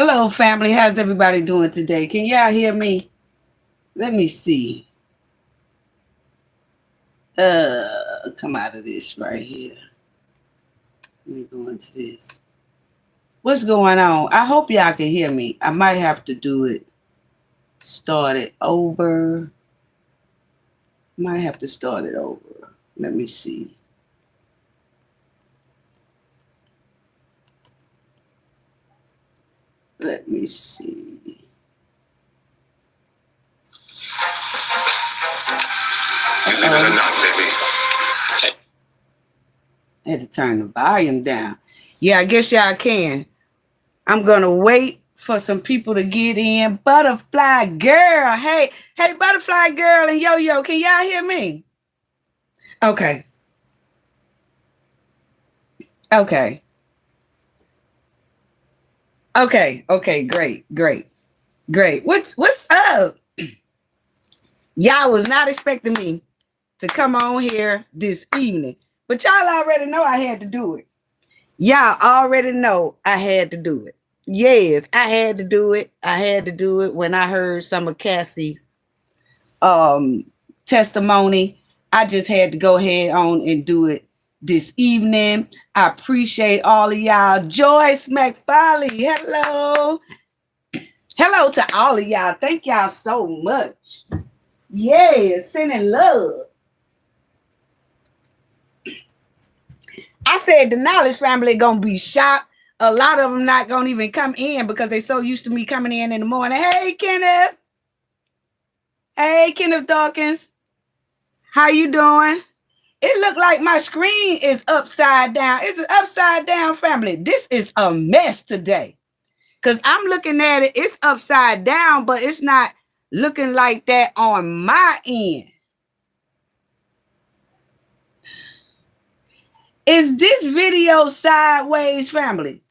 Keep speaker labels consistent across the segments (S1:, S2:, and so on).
S1: Hello, family. How's everybody doing today? Can y'all hear me? Let me see. Come out of this right here. Let me go into this. What's going on? I hope y'all can hear me. I might have to do it. Start it over. Might have to start it over. Let me see. Let me see.
S2: Believe it or not, baby.
S1: I had to turn the volume down. Yeah, I guess y'all can. I'm going to wait for some people to get in. Butterfly Girl. Hey, Butterfly Girl and Yo-Yo, can y'all hear me? Okay. Okay. Okay, great. What's up? Y'all was not expecting me to come on here this evening, but y'all already know I had to do it. Y'all already know I had to do it. Yes, I had to do it. I had to do it when I heard some of Cassie's testimony. I just had to go ahead on and do it this evening. I appreciate all of y'all. Joyce McFarley, hello. Hello to all of y'all. Thank y'all so much. Yes, sending love. I said the Knowledge family gonna be shocked. A lot of them not gonna even come in because they so used to me coming in the morning. Hey, Kenneth. Hey, Kenneth Dawkins. How you doing? It looked like my screen is upside down. It's an upside down family. This is a mess today. Because I'm looking at it. It's upside down, but it's not looking like that on my end. Is this video sideways, family?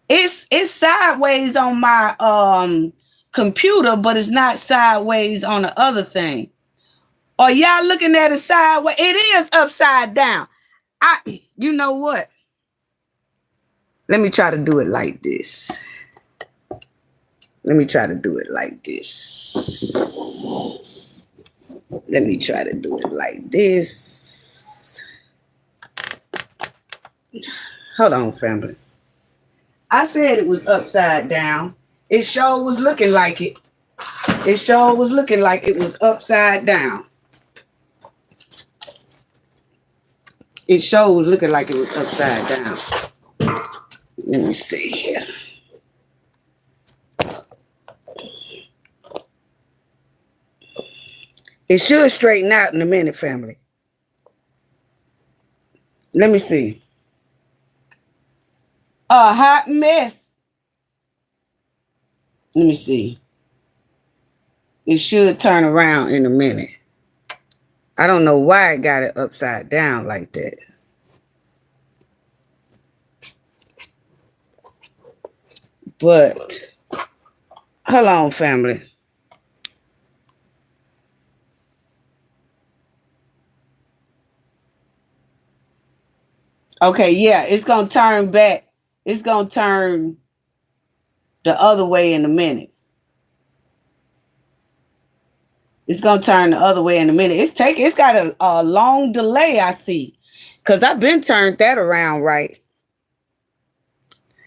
S1: It's sideways on my computer, but it's not sideways on the other thing. Are y'all looking at it sideways? It is upside down. You know what? Let me try to do it like this. Let me try to do it like this. Let me try to do it like this. Hold on, family. I said it was upside down. It sure was looking like it. It sure was looking like it was upside down. It sure was looking like it was upside down. Let me see here. It should straighten out in a minute, family. Let me see. A hot mess. Let me see. It should turn around in a minute. I don't know why I got it upside down like that. But, hold on, family. Okay, yeah, it's going to turn back. It's going to turn the other way in a minute. It's going to turn the other way in a minute. It's got a long delay, I see. Because I've been turned that around right.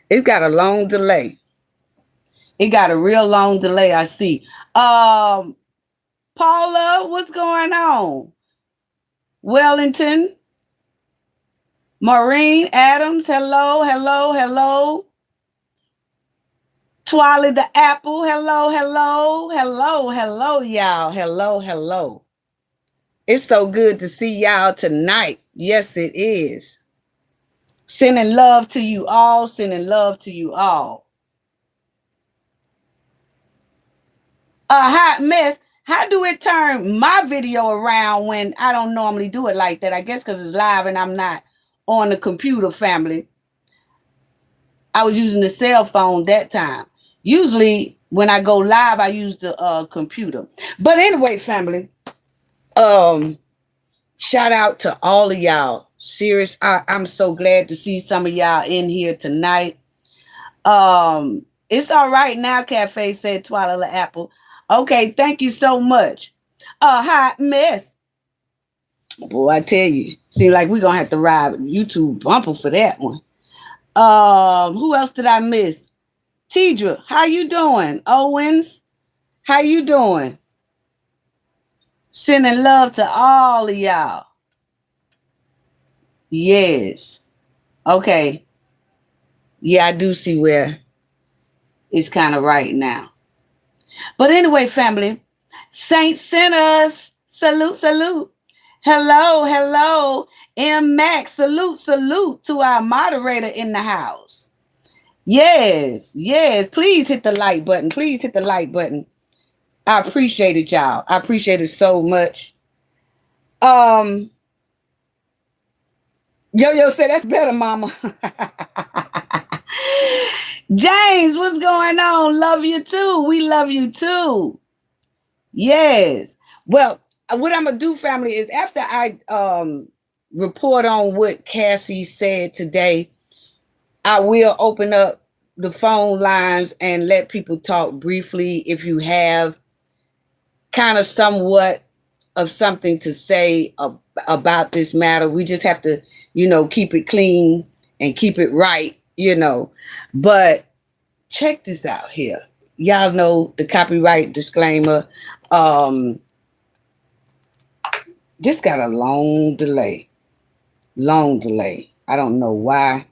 S1: It's got a long delay. It got a real long delay, I see. Paula, what's going on? Wellington. Maureen Adams, hello. Twilly the Apple, hello, y'all. Hello. It's so good to see y'all tonight. Yes, it is. Sending love to you all. A hot mess. How do it turn my video around when I don't normally do it like that? I guess because it's live and I'm not on the computer, family. I was using the cell phone that time. Usually when I go live, I use the computer. But anyway, family, shout out to all of y'all. Serious, I'm so glad to see some of y'all in here tonight. It's all right now, Cafe said Twila Apple. Okay, thank you so much. Hot mess. Boy, I tell you, seems like we're gonna have to ride YouTube bumper for that one. Who else did I miss? Tidra, how you doing? Owens, how you doing? Sending love to all of y'all. Yes. Okay. Yeah, I do see where it's kind of right now. But anyway, family, Saint Sinners, salute, salute. Hello, hello. M Max, salute, salute to our moderator in the house. Yes, yes. Please hit the like button. Please hit the like button. I appreciate it, y'all. I appreciate it so much. Yo said that's better, mama. James, what's going on? Love you too. We love you too. Yes. Well, what I'm gonna do, family, is after I report on what Cassie said today, I will open up the phone lines and let people talk briefly if you have kind of somewhat of something to say about this matter. We just have to, keep it clean and keep it right, But check this out here. Y'all know the copyright disclaimer. This got a long delay. I don't know why.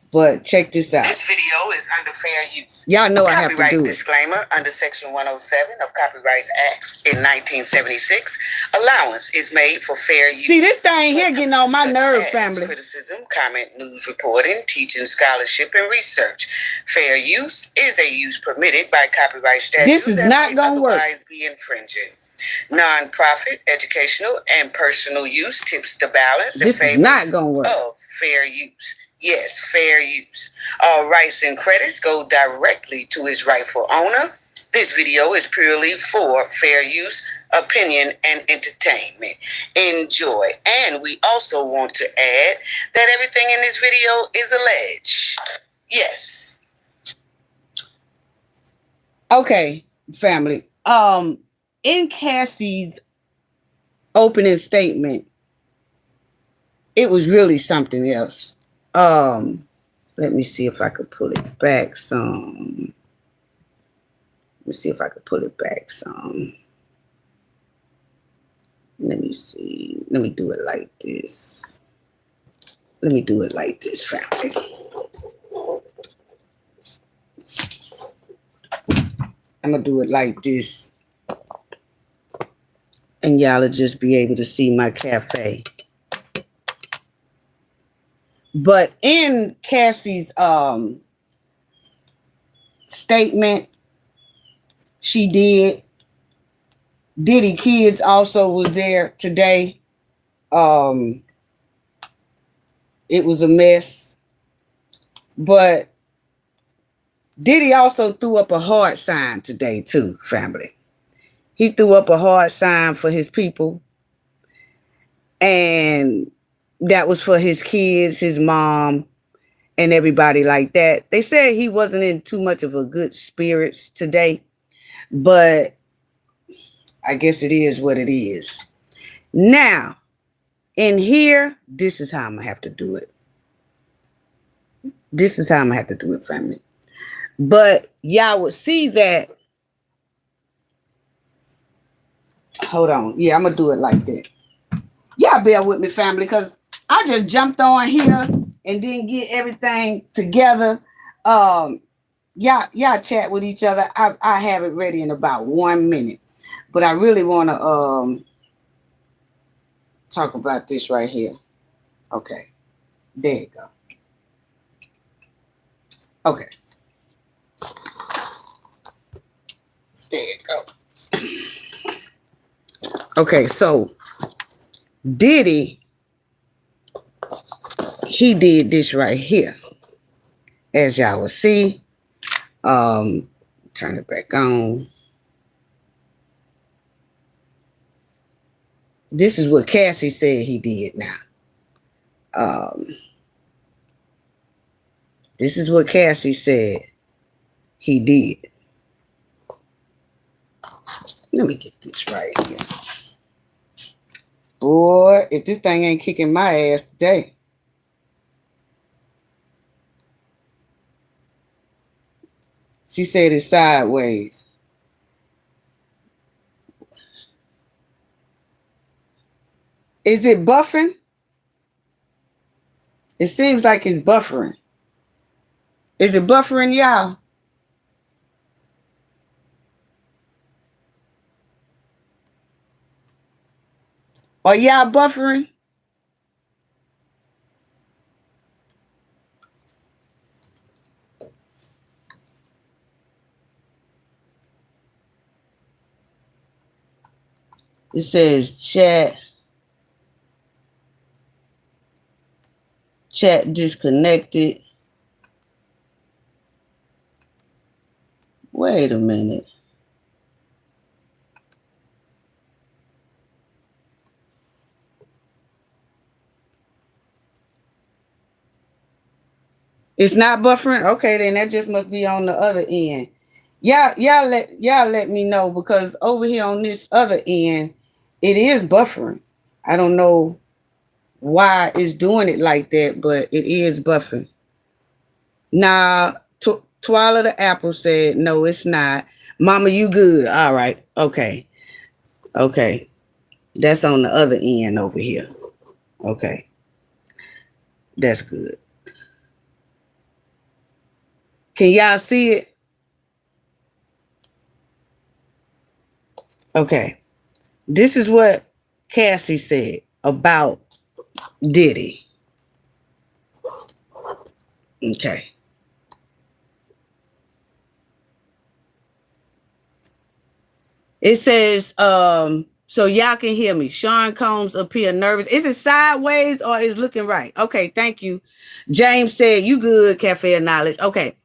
S1: But check this out. This video is under fair use. Y'all know I have to do it. Disclaimer under Section 107 of Copyright Acts in 1976. Allowance is made for fair use. See, this thing here getting on my nerve, family. Criticism, comment, news reporting, teaching, scholarship, and research. Fair use is a use permitted by copyright statute. This is not going to work. Otherwise be infringing. Non-profit, educational, and personal use tips the balance in favor of fair use. Yes, fair use. All rights and credits go directly to its rightful owner. This video is purely for fair use, opinion, and entertainment. Enjoy. And we also want to add that everything in this video is alleged. Yes. Okay, family. In Cassie's opening statement, it was really something else. Let me see if I could pull it back some. Let me see. Let me see. Let me do it like this. Family. I'm gonna do it like this. And y'all will just be able to see my cafe. But in Cassie's statement, she did. Diddy Kids also was there today. It was a mess. But Diddy also threw up a heart sign today too, family. He threw up a heart sign for his people. And that was for his kids, his mom, and everybody like that. They said he wasn't in too much of a good spirits today, but I guess it is what it is. Now, in here, this is how I'm going to have to do it. Family. But y'all would see that. Hold on. Yeah, I'm going to do it like that. Y'all bear with me, family, because I just jumped on here and didn't get everything together. Y'all chat with each other. I have it ready in about 1 minute. But I really want to talk about this right here. Okay. There you go. Okay. There you go. Okay, so Diddy, he did this right here. As y'all will see. Turn it back on. This is what Cassie said he did now. This is what Cassie said he did. Let me get this right here. Boy, if this thing ain't kicking my ass today. She said it's sideways. Is it buffering? It seems like it's buffering. Is it buffering, y'all? Are y'all buffering? It says chat disconnected. Wait a minute. It's not buffering? Okay, then that just must be on the other end. Y'all let me know, because over here on this other end, it is buffering. I don't know why it's doing it like that, but it is buffering. Nah, Twila the Apple said, no, it's not. Mama, you good. All right. Okay. Okay. That's on the other end over here. Okay. That's good. Can y'all see it? Okay. This is what Cassie said about Diddy. Okay. It says, so y'all can hear me. Sean Combs appear nervous. Is it sideways or is looking right? Okay, thank you. James said, you good, Cafe of Knowledge. Okay.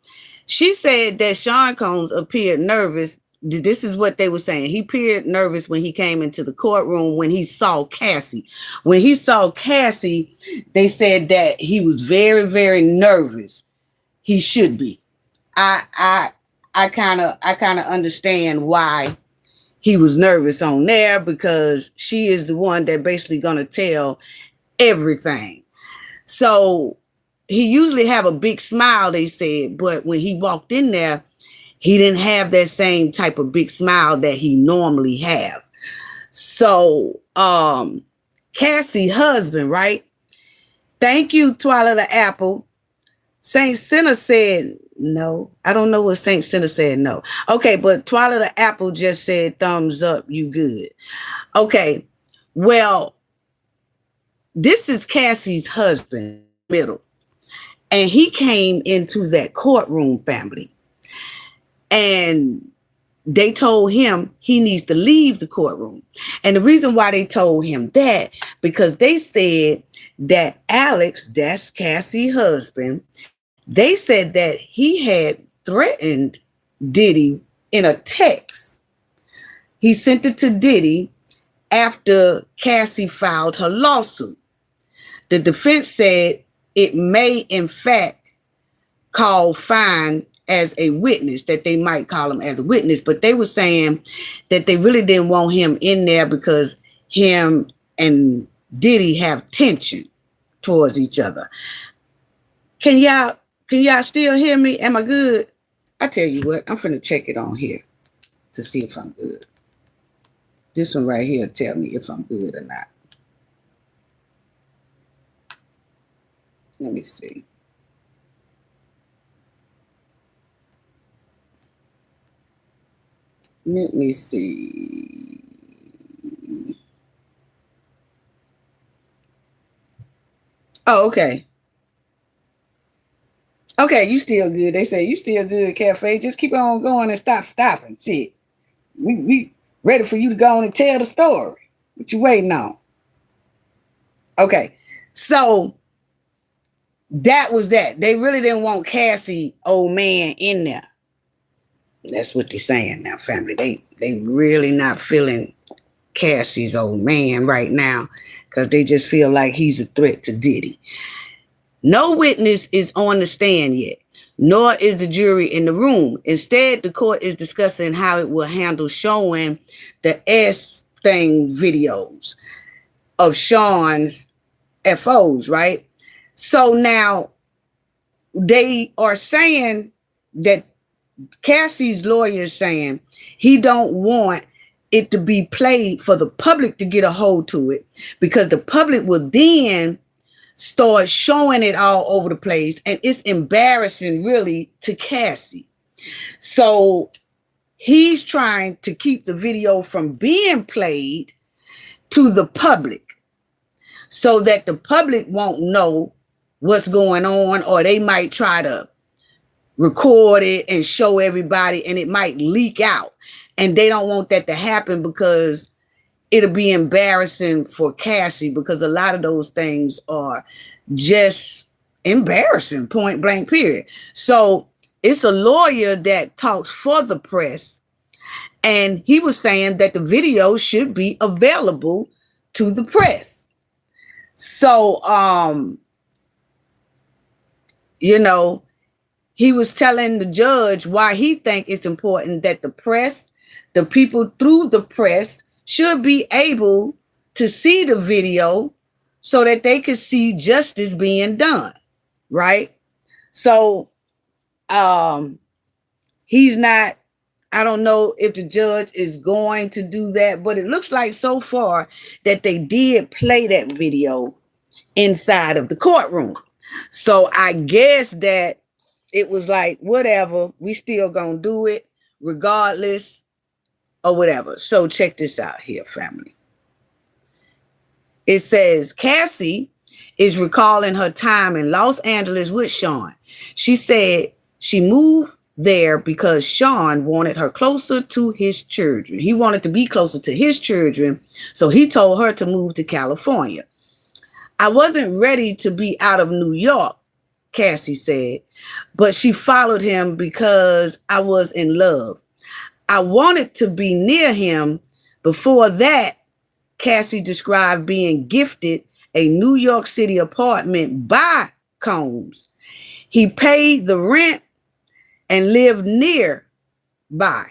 S1: She said that Sean Combs appeared nervous. This is what they were saying. He appeared nervous when he came into the courtroom when he saw Cassie. When he saw Cassie, they said that he was very, very nervous. He should be. I kind of understand why he was nervous on there, because she is the one that basically gonna tell everything. So he usually have a big smile, they said, but when he walked in there, he didn't have that same type of big smile that he normally have. So Cassie's husband, right? Thank you, Twila the Apple. Saint Sinner said no. I don't know what Saint Sinner said no. Okay, but Twila the Apple just said thumbs up, you good. Okay, well, this is Cassie's husband, middle. And he came into that courtroom, family. And they told him he needs to leave the courtroom. And the reason why they told him that, because they said that Alex, that's Cassie's husband, they said that he had threatened Diddy in a text. He sent it to Diddy after Cassie filed her lawsuit. The defense said it may, in fact, call Fine as a witness, that they might call him as a witness, but they were saying that they really didn't want him in there because him and Diddy have tension towards each other. Can y'all still hear me? Am I good? I tell you what, I'm finna check it on here to see if I'm good. This one right here tell me if I'm good or not. Let me see. Let me see. Oh, okay. Okay, you still good. They say you still good, Cafe. Just keep on going and stop stopping. Shit. We ready for you to go on and tell the story. What you waiting on? Okay. So that was that. They really didn't want Cassie, old man, in there. That's what they're saying now, family. They really not feeling Cassie's old man right now, because they just feel like he's a threat to Diddy. No witness is on the stand yet. nor is the jury in the room. Instead, the court is discussing how it will handle showing the S thing videos of Sean's FOs, right? So now they are saying that Cassie's lawyer is saying he don't want it to be played for the public to get a hold to it, because the public will then start showing it all over the place, and it's embarrassing really to Cassie. So he's trying to keep the video from being played to the public so that the public won't know what's going on, or they might try to record it and show everybody and it might leak out. And they don't want that to happen because it'll be embarrassing for Cassie, because a lot of those things are just embarrassing, point blank, period. So it's a lawyer that talks for the press, and he was saying that the video should be available to the press. So, he was telling the judge why he think it's important that the press, the people through the press, should be able to see the video so that they could see justice being done, right? So he's not, I don't know if the judge is going to do that, but it looks like so far that they did play that video inside of the courtroom. So I guess that it was like, whatever, we still gonna do it regardless or whatever. So check this out here, family. It says Cassie is recalling her time in Los Angeles with Sean. She said she moved there because Sean wanted her closer to his children. He wanted to be closer to his children, so he told her to move to California. I wasn't ready to be out of New York, Cassie said, but she followed him because I was in love. I wanted to be near him. Before that, Cassie described being gifted a New York City apartment by Combs. He paid the rent and lived nearby.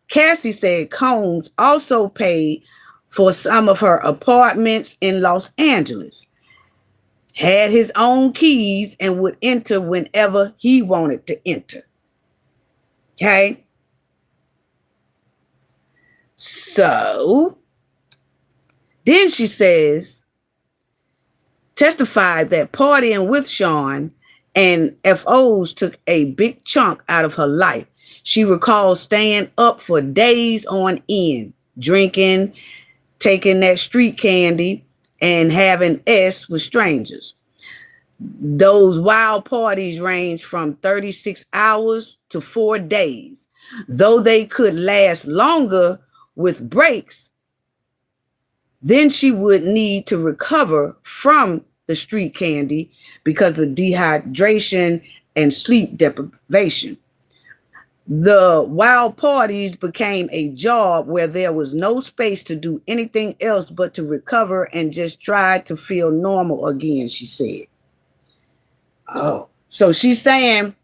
S1: Cassie said Combs also paid for some of her apartments in Los Angeles, had his own keys, and would enter whenever he wanted to enter. Okay? So then she says, testified that partying with Sean and FOs took a big chunk out of her life. She recalls staying up for days on end, drinking, taking that street candy, and having S with strangers. Those wild parties range from 36 hours to 4 days. Though they could last longer with breaks, then she would need to recover from the street candy because of dehydration and sleep deprivation. The wild parties became a job where there was no space to do anything else but to recover and just try to feel normal again, she said. Oh, so she's saying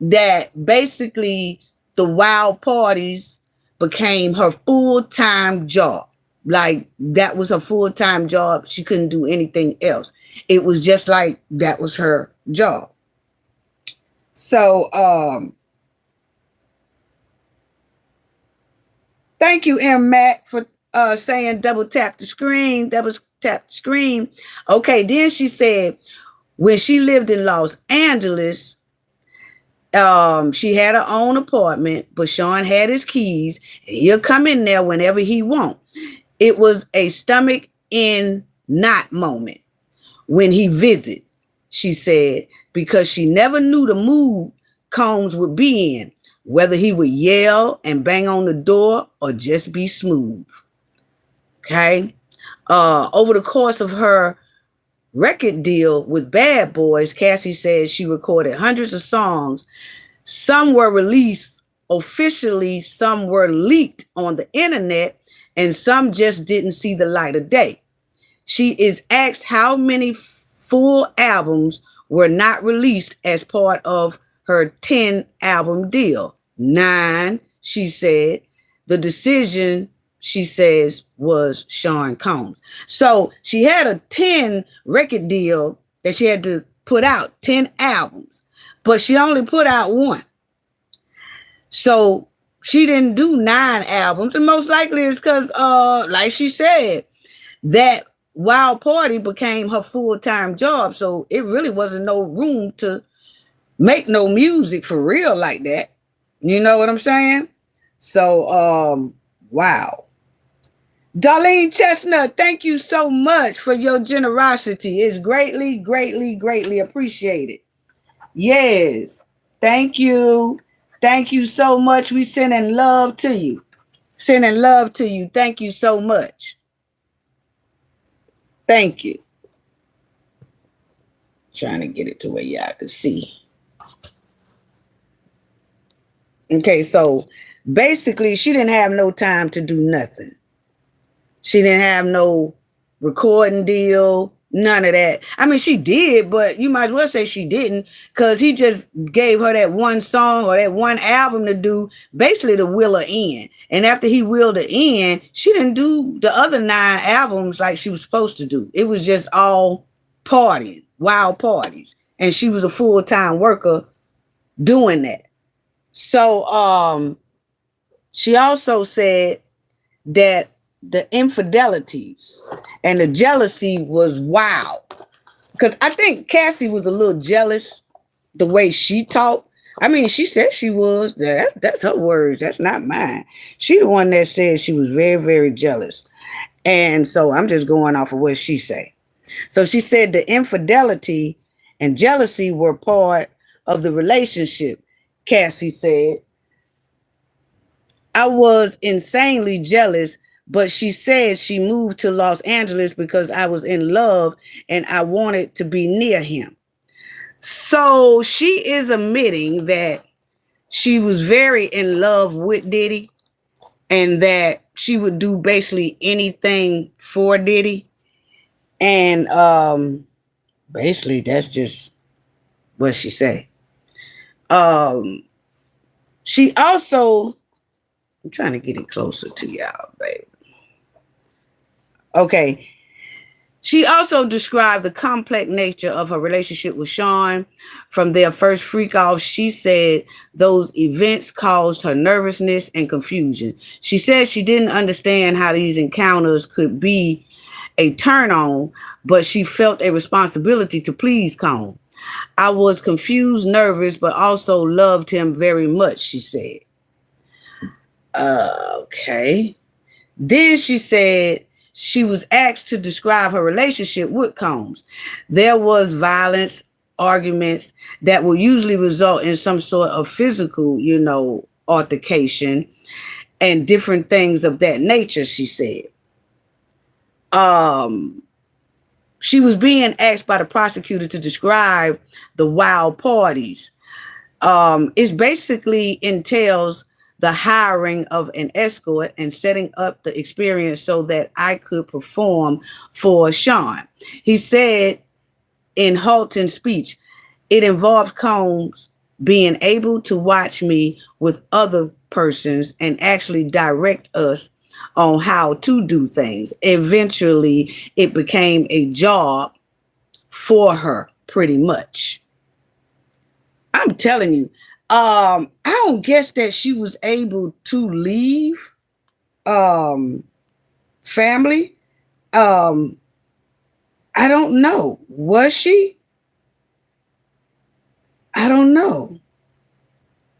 S1: that basically the wild parties became her full-time job. Like that was her full-time job. She couldn't do anything else. It was just like that was her job. So, thank you, M. Mac, for saying double tap the screen. Double tap the screen. Okay, then she said when she lived in Los Angeles, she had her own apartment, but Sean had his keys, and he'll come in there whenever he wants. It was a stomach in knot moment when he visited, she said, because she never knew the mood Combs would be in, whether he would yell and bang on the door or just be smooth. Okay. Over the course of her record deal with Bad Boys, Cassie says she recorded hundreds of songs. Some were released officially, some were leaked on the internet, and some just didn't see the light of day. She is asked how many full albums were not released as part of her 10 album deal. 9, she said. The decision, she says, was Sean Combs. So she had a 10 record deal that she had to put out, 10 albums, but she only put out 1. So she didn't do 9 albums, and most likely it's because, like she said, that Wild Party became her full-time job. So it really wasn't no room to make no music for real like that. You know what I'm saying? So, wow. Darlene Chestnut, thank you so much for your generosity. It's greatly, greatly, greatly appreciated. Yes. Thank you. Thank you so much. We sending love to you. Sending love to you. Thank you so much. Thank you. Trying to get it to where y'all can see. Okay, so basically she didn't have no time to do nothing. She didn't have no recording deal, none of that. I mean, she did, but you might as well say she didn't, because he just gave her that one song or that one album to do, basically to will her in. And after he willed her in, she didn't do the other 9 albums like she was supposed to do. It was just all partying, wild parties. And she was a full-time worker doing that. So she also said that the infidelities and the jealousy was wild. Because I think Cassie was a little jealous the way she talked. I mean, she said she was. That's her words. That's not mine. She the one that said she was very, very jealous. And so I'm just going off of what she said. So she said the infidelity and jealousy were part of the relationship. Cassie said, I was insanely jealous, but she said she moved to Los Angeles because I was in love and I wanted to be near him. So she is admitting that she was very in love with Diddy and that she would do basically anything for Diddy. And basically that's just what she said. She also, I'm trying to get it closer to y'all, baby. Okay. She also described the complex nature of her relationship with Sean. From their first freak off, she said those events caused her nervousness and confusion. She said she didn't understand how these encounters could be a turn on, but she felt a responsibility to please Combs. I was confused, nervous, but also loved him very much, she said. Okay. Then she said she was asked to describe her relationship with Combs. There was violence, arguments that will usually result in some sort of physical, altercation and different things of that nature, she said. She was being asked by the prosecutor to describe the wild parties. It basically entails the hiring of an escort and setting up the experience so that I could perform for Sean. He said in Halton's speech, it involved Combs being able to watch me with other persons and actually direct us on how to do things. Eventually, it became a job for her, pretty much. I'm telling you, I don't guess that she was able to leave family. I don't know. Was she? I don't know.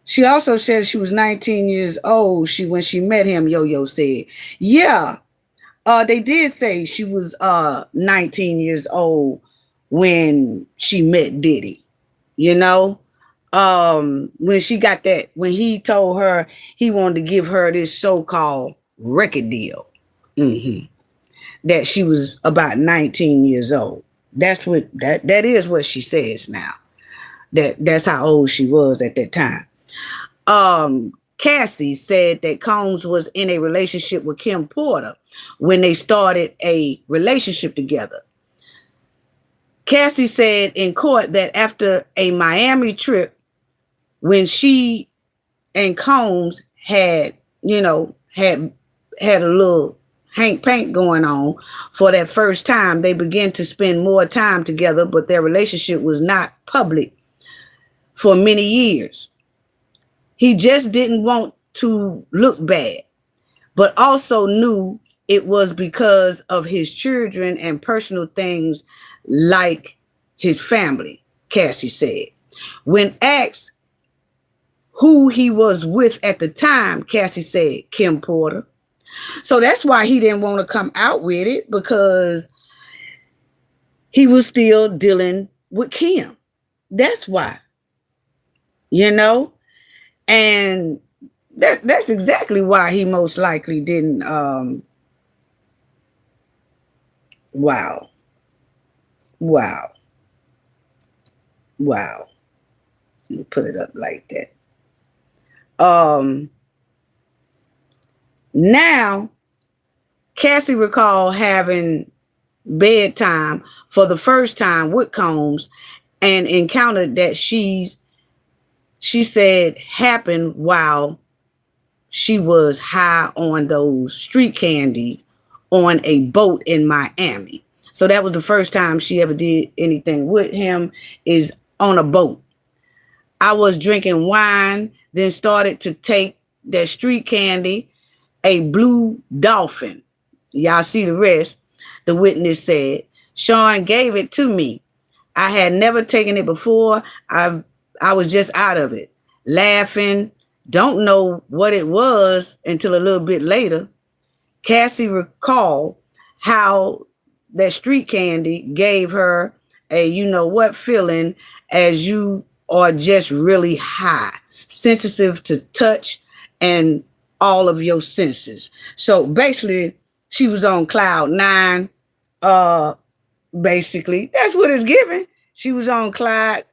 S1: She also said she was 19 years old. When she met him, Yo-Yo said. Yeah. They did say she was 19 years old when she met Diddy. When she got that, when he told her he wanted to give her this so-called record deal, that she was about 19 years old. That's what that is what she says now. That's how old she was at that time. Cassie said that Combs was in a relationship with Kim Porter when they started a relationship together. Cassie said in court that after a Miami trip when she and Combs had, had a little hank pank going on for that first time, they began to spend more time together, but their relationship was not public for many years. He just didn't want to look bad, but also knew it was because of his children and personal things like his family, Cassie said. When asked who he was with at the time, Cassie said, Kim Porter. So that's why he didn't want to come out with it, because he was still dealing with Kim. That's why, and that's exactly why he most likely didn't. Wow. Let me put it up like that. Now, Cassie recalled having bedtime for the first time with Combs and encountered that she said happened while she was high on those street candies on a boat in Miami. So that was the first time she ever did anything with him, is on a boat. I was drinking wine, then started to take that street candy, a blue dolphin. Y'all see the rest. The witness said, Sean gave it to me. I had never taken it before. I was just out of it, laughing. Don't know what it was until a little bit later. Cassie recalled how that street candy gave her a feeling, as you are just really high, sensitive to touch and all of your senses. So basically, she was on cloud nine. Basically, that's what it's giving. She was on cloud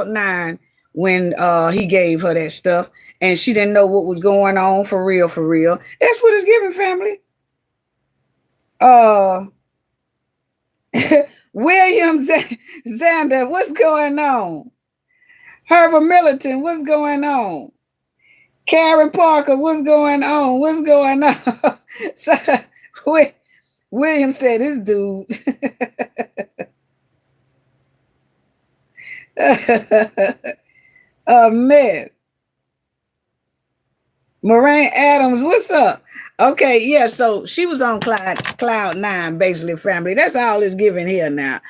S1: nine when he gave her that stuff, and she didn't know what was going on for real. That's what it's giving, family. William Zander, what's going on? Herbert Militant, what's going on? Karen Parker, what's going on? So William said, this dude. A mess. Moraine Adams, what's up? Okay, yeah, so she was on cloud nine, basically, family. That's all it's giving here now.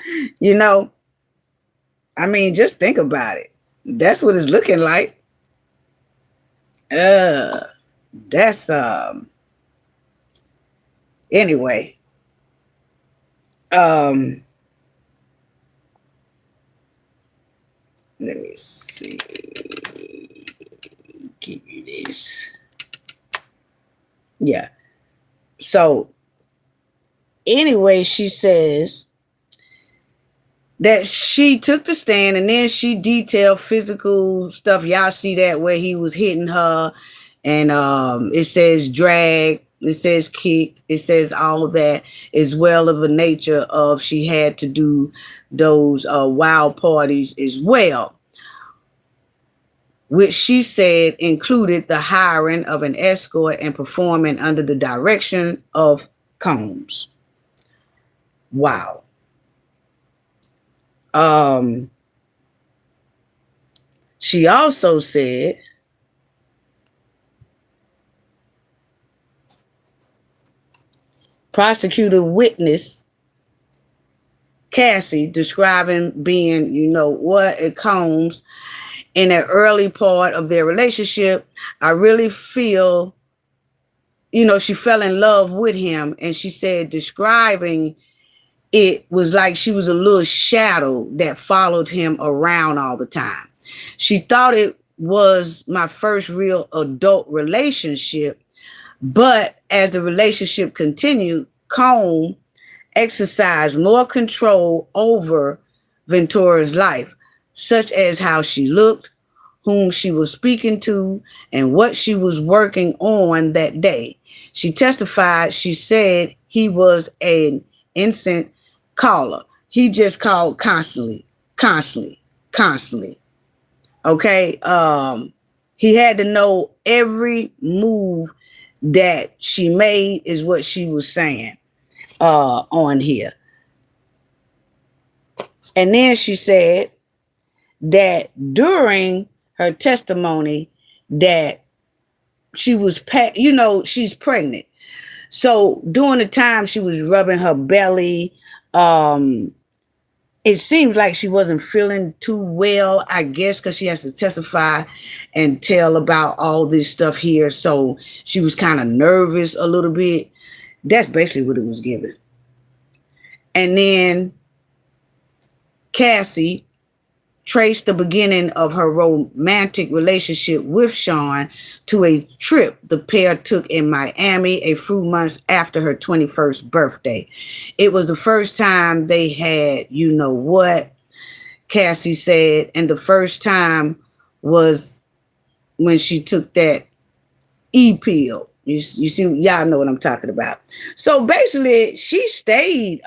S1: I mean, just think about it. That's what it's looking like. That's anyway. Let me see. Give you this. Yeah. So anyway, she says that she took the stand, and then she detailed physical stuff. Y'all see that where he was hitting her, and it says drag, it says kicked, it says all of that, as well of the nature of she had to do those wild parties as well, which she said included the hiring of an escort and performing under the direction of Combs. Wow. She also said prosecutor witness Cassie describing being, at Combs in the early part of their relationship. I really feel, she fell in love with him, and she said describing it was like she was a little shadow that followed him around all the time. She thought it was my first real adult relationship, but as the relationship continued, Combs exercised more control over Ventura's life, such as how she looked, whom she was speaking to, and what she was working on that day. She testified, she said he was an instant caller. He just called constantly. Okay. He had to know every move that she made is what she was saying on here. And then she said that during her testimony that she was, she's pregnant. So during the time she was rubbing her belly, it seems like she wasn't feeling too well, I guess, because she has to testify and tell about all this stuff here. So she was kind of nervous a little bit. That's basically what it was given. And then Cassie traced the beginning of her romantic relationship with Sean to a trip the pair took in Miami a few months after her 21st birthday. It was the first time they had, what, Cassie said, and the first time was when she took that E-pill. You see, y'all know what I'm talking about. So basically, he stayed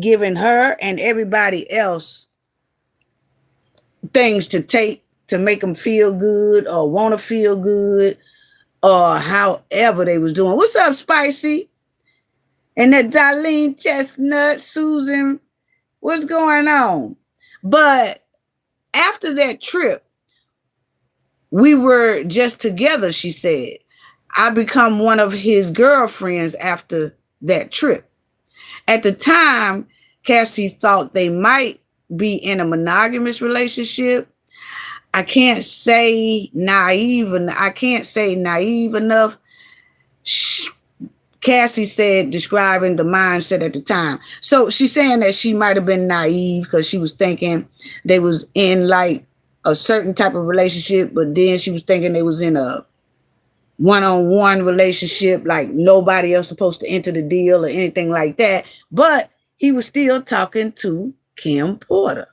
S1: giving her and everybody else things to take to make them feel good or want to feel good or however they was doing. What's up, Spicy? And that Darlene Chestnut, Susan, what's going on? But after that trip, we were just together, she said. I become one of his girlfriends after that trip. At the time, Cassie thought they might be in a monogamous relationship. I can't say naive enough. Cassie said, describing the mindset at the time. So she's saying that she might have been naive because she was thinking they was in like a certain type of relationship, but then she was thinking they was in a one-on-one relationship, like nobody else supposed to enter the deal or anything like that. But he was still talking to Kim Porter.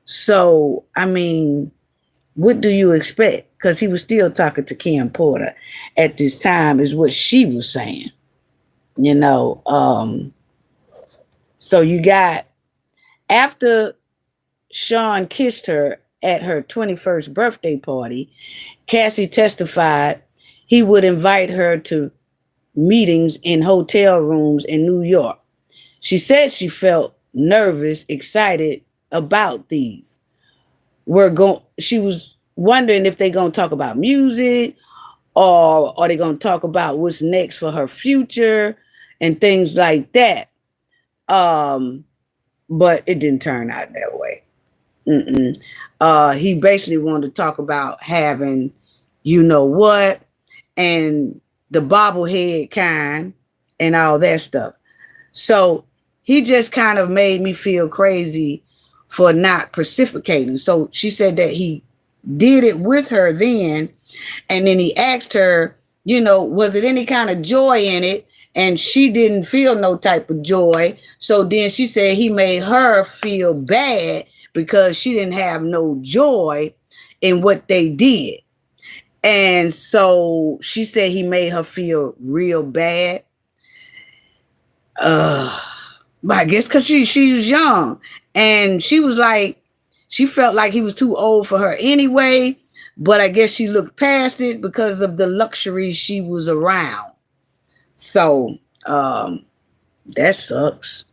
S1: So, I mean, what do you expect? Because he was still talking to Kim Porter at this time, is what she was saying. So you got, after Sean kissed her at her 21st birthday party, Cassie testified he would invite her to meetings in hotel rooms in New York. She said she felt nervous, excited about these. She was wondering if they're going to talk about music or are they going to talk about what's next for her future and things like that. But it didn't turn out that way. He basically wanted to talk about having, what, and the bobblehead kind and all that stuff. So he just kind of made me feel crazy for not precipitating. So she said that he did it with her then, and then he asked her, was it any kind of joy in it? And she didn't feel no type of joy. So then she said he made her feel bad because she didn't have no joy in what they did. And so she said he made her feel real bad. But I guess because she was young. And she was like, she felt like he was too old for her anyway. But I guess she looked past it because of the luxury she was around. So that sucks.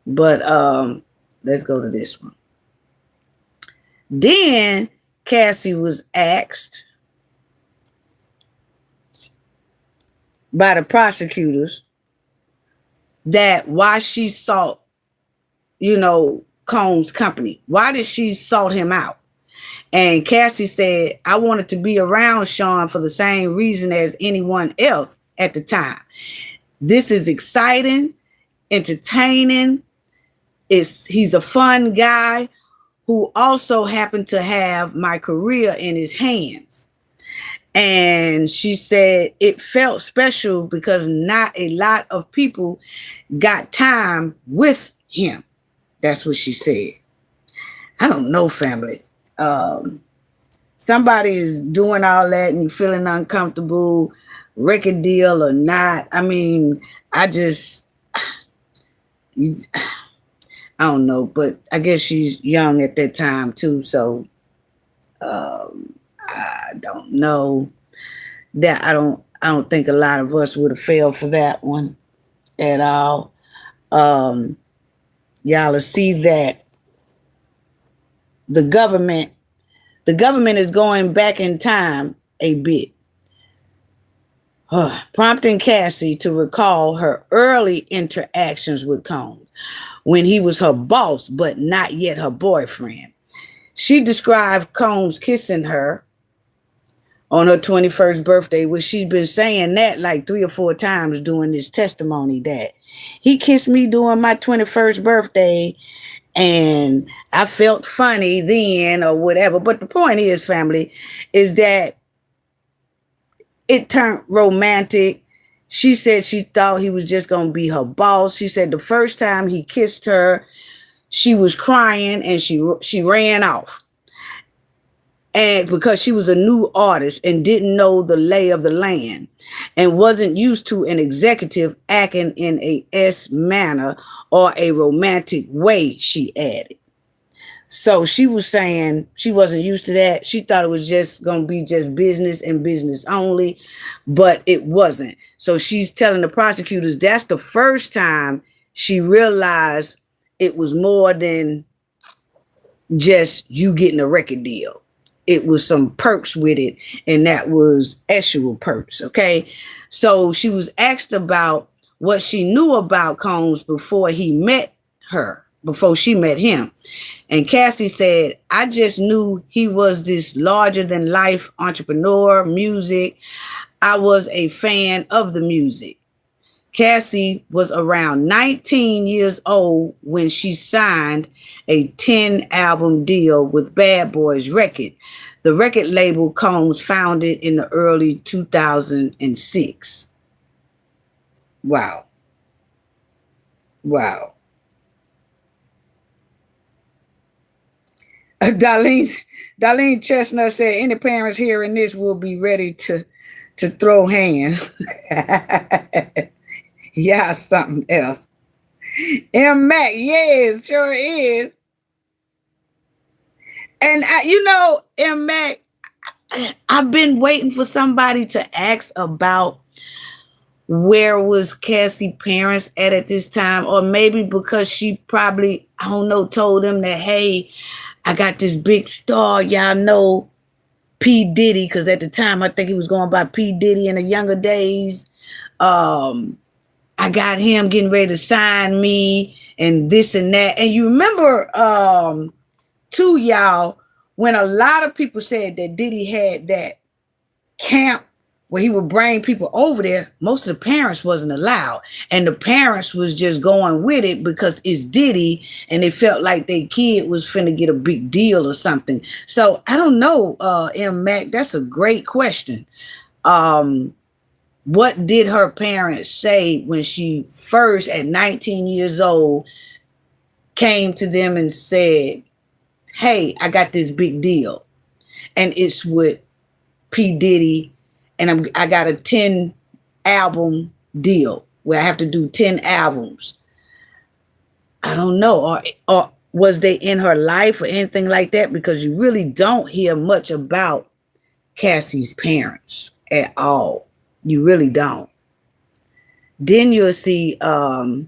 S1: But let's go to this one. Then Cassie was asked by the prosecutors that why she sought, Combs' company. Why did she sought him out? And Cassie said, I wanted to be around Sean for the same reason as anyone else at the time. This is exciting, entertaining. He's a fun guy who also happened to have my career in his hands. And she said it felt special because not a lot of people got time with him. That's what she said. I don't know, family. Somebody is doing all that and you're feeling uncomfortable, record deal or not. I mean, I don't know, but I guess she's young at that time too. So I don't know that I don't think a lot of us would have fell for that one at all. Um, y'all will see that the government the government is going back in time a bit, prompting Cassie to recall her early interactions with Combs when he was her boss, but not yet her boyfriend. She described Combs kissing her on her 21st birthday, which she's been saying that like 3 or 4 times during this testimony, that he kissed me during my 21st birthday and I felt funny then or whatever. But the point is, family, is that it turned romantic. She said she thought he was just going to be her boss. She said the first time he kissed her, she was crying and she ran off. And because she was a new artist and didn't know the lay of the land and wasn't used to an executive acting in a S manner or a romantic way, she added. So she was saying she wasn't used to that. She thought it was just going to be just business and business only, but it wasn't. So she's telling the prosecutors that's the first time she realized it was more than just you getting a record deal. It was some perks with it, and that was actual perks, okay? So she was asked about what she knew about Combs before he met her, before she met him. And Cassie said, I just knew he was this larger-than-life entrepreneur, music. I was a fan of the music. Cassie was around 19 years old when she signed a 10-album deal with Bad Boys Record, the record label Combs founded in the early 2006. Wow. Wow. Darlene Chestnut said, any parents hearing this will be ready to throw hands. Yeah, something else. M. Mac, yes, sure is. And M. Mac, I've been waiting for somebody to ask about where was Cassie parents at this time, or maybe because she probably, I don't know, told them that, hey, I got this big star, y'all know P. Diddy, because at the time I think he was going by P. Diddy in the younger days. I got him getting ready to sign me and this and that. And you remember, too, y'all, when a lot of people said that Diddy had that camp where he would bring people over there, most of the parents wasn't allowed. And the parents was just going with it because it's Diddy and they felt like their kid was finna get a big deal or something. So I don't know, M. Mac, that's a great question. What did her parents say when she first, at 19 years old, came to them and said, hey, I got this big deal. And it's with P. Diddy, and I got a 10-album deal where I have to do 10 albums. I don't know. Or was they in her life or anything like that? Because you really don't hear much about Cassie's parents at all. You really don't. Then you'll see that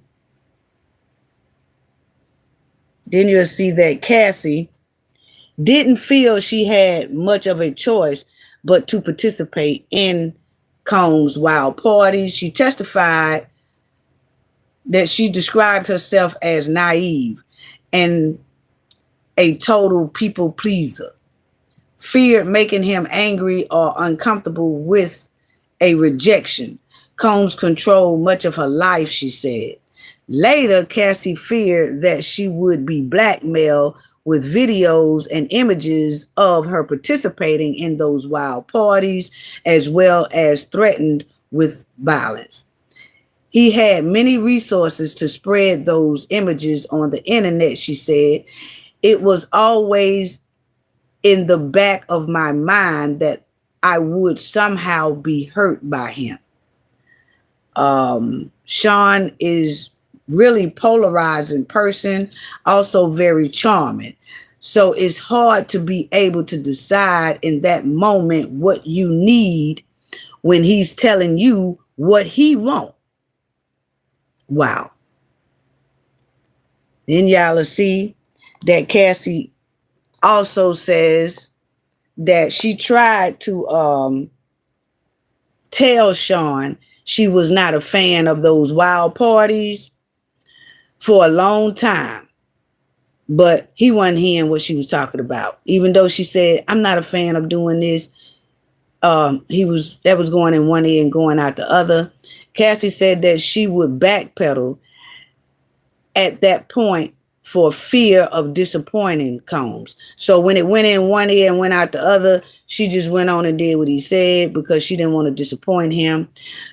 S1: Cassie didn't feel she had much of a choice but to participate in Combs' wild parties. She testified that she described herself as naive and a total people pleaser, feared making him angry or uncomfortable with a rejection. Combs controlled much of her life, she said. Later, Cassie feared that she would be blackmailed with videos and images of her participating in those wild parties, as well as threatened with violence. He had many resources to spread those images on the internet, she said. It was always in the back of my mind that I would somehow be hurt by him. Sean is really polarizing person, also very charming. So it's hard to be able to decide in that moment what you need when he's telling you what he wants. Wow. Then y'all will see that Cassie also says that she tried to tell Sean she was not a fan of those wild parties for a long time, but he wasn't hearing what she was talking about. Even though she said, I'm not a fan of doing this, that was going in one ear and going out the other. Cassie said that she would backpedal at that point for fear of disappointing Combs. So when it went in one ear and went out the other, she just went on and did what he said because she didn't want to disappoint him.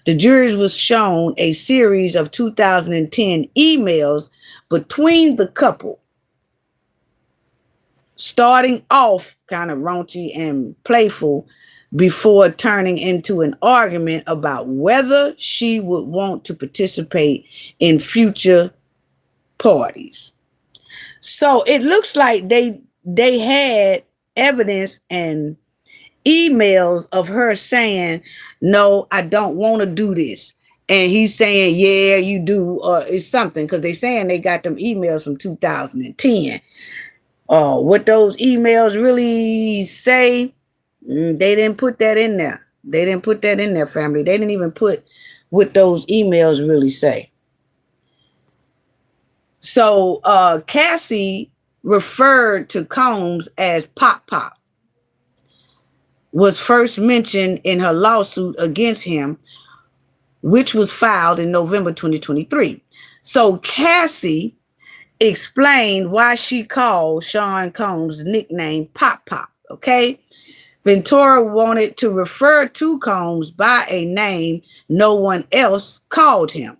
S1: The jury was shown a series of 2010 emails between the couple, starting off kind of raunchy and playful before turning into an argument about whether she would want to participate in future parties. So it looks like they had evidence and emails of her saying, no, I don't want to do this. And he's saying, yeah, you do, or it's something, because they're saying they got them emails from 2010. What those emails really say, they didn't put that in there. They didn't put that in there, family. They didn't even put what those emails really say. So Cassie referred to Combs as Pop Pop, was first mentioned in her lawsuit against him, which was filed in November 2023. So Cassie explained why she called Sean Combs' nickname Pop Pop, okay? Ventura wanted to refer to Combs by a name no one else called him.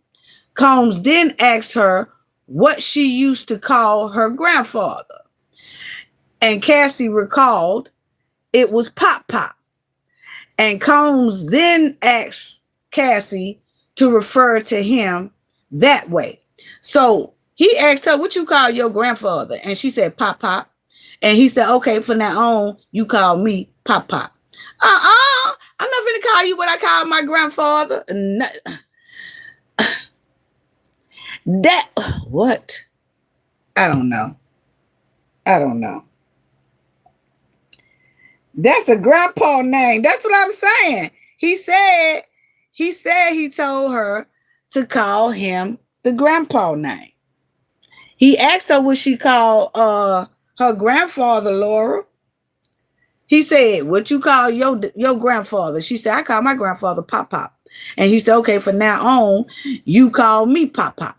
S1: Combs then asked her what she used to call her grandfather. And Cassie recalled it was Pop Pop. And Combs then asked Cassie to refer to him that way. So he asked her, what you call your grandfather? And she said, Pop Pop. And he said, okay, from now on, you call me Pop Pop. I'm not going to call you what I call my grandfather. That, what? I don't know. That's a grandpa name. That's what I'm saying. He said he told her to call him the grandpa name. He asked her what she called her grandfather, Laura. He said, what you call your grandfather? She said, I call my grandfather Pop Pop. And he said, okay, from now on, you call me Pop Pop.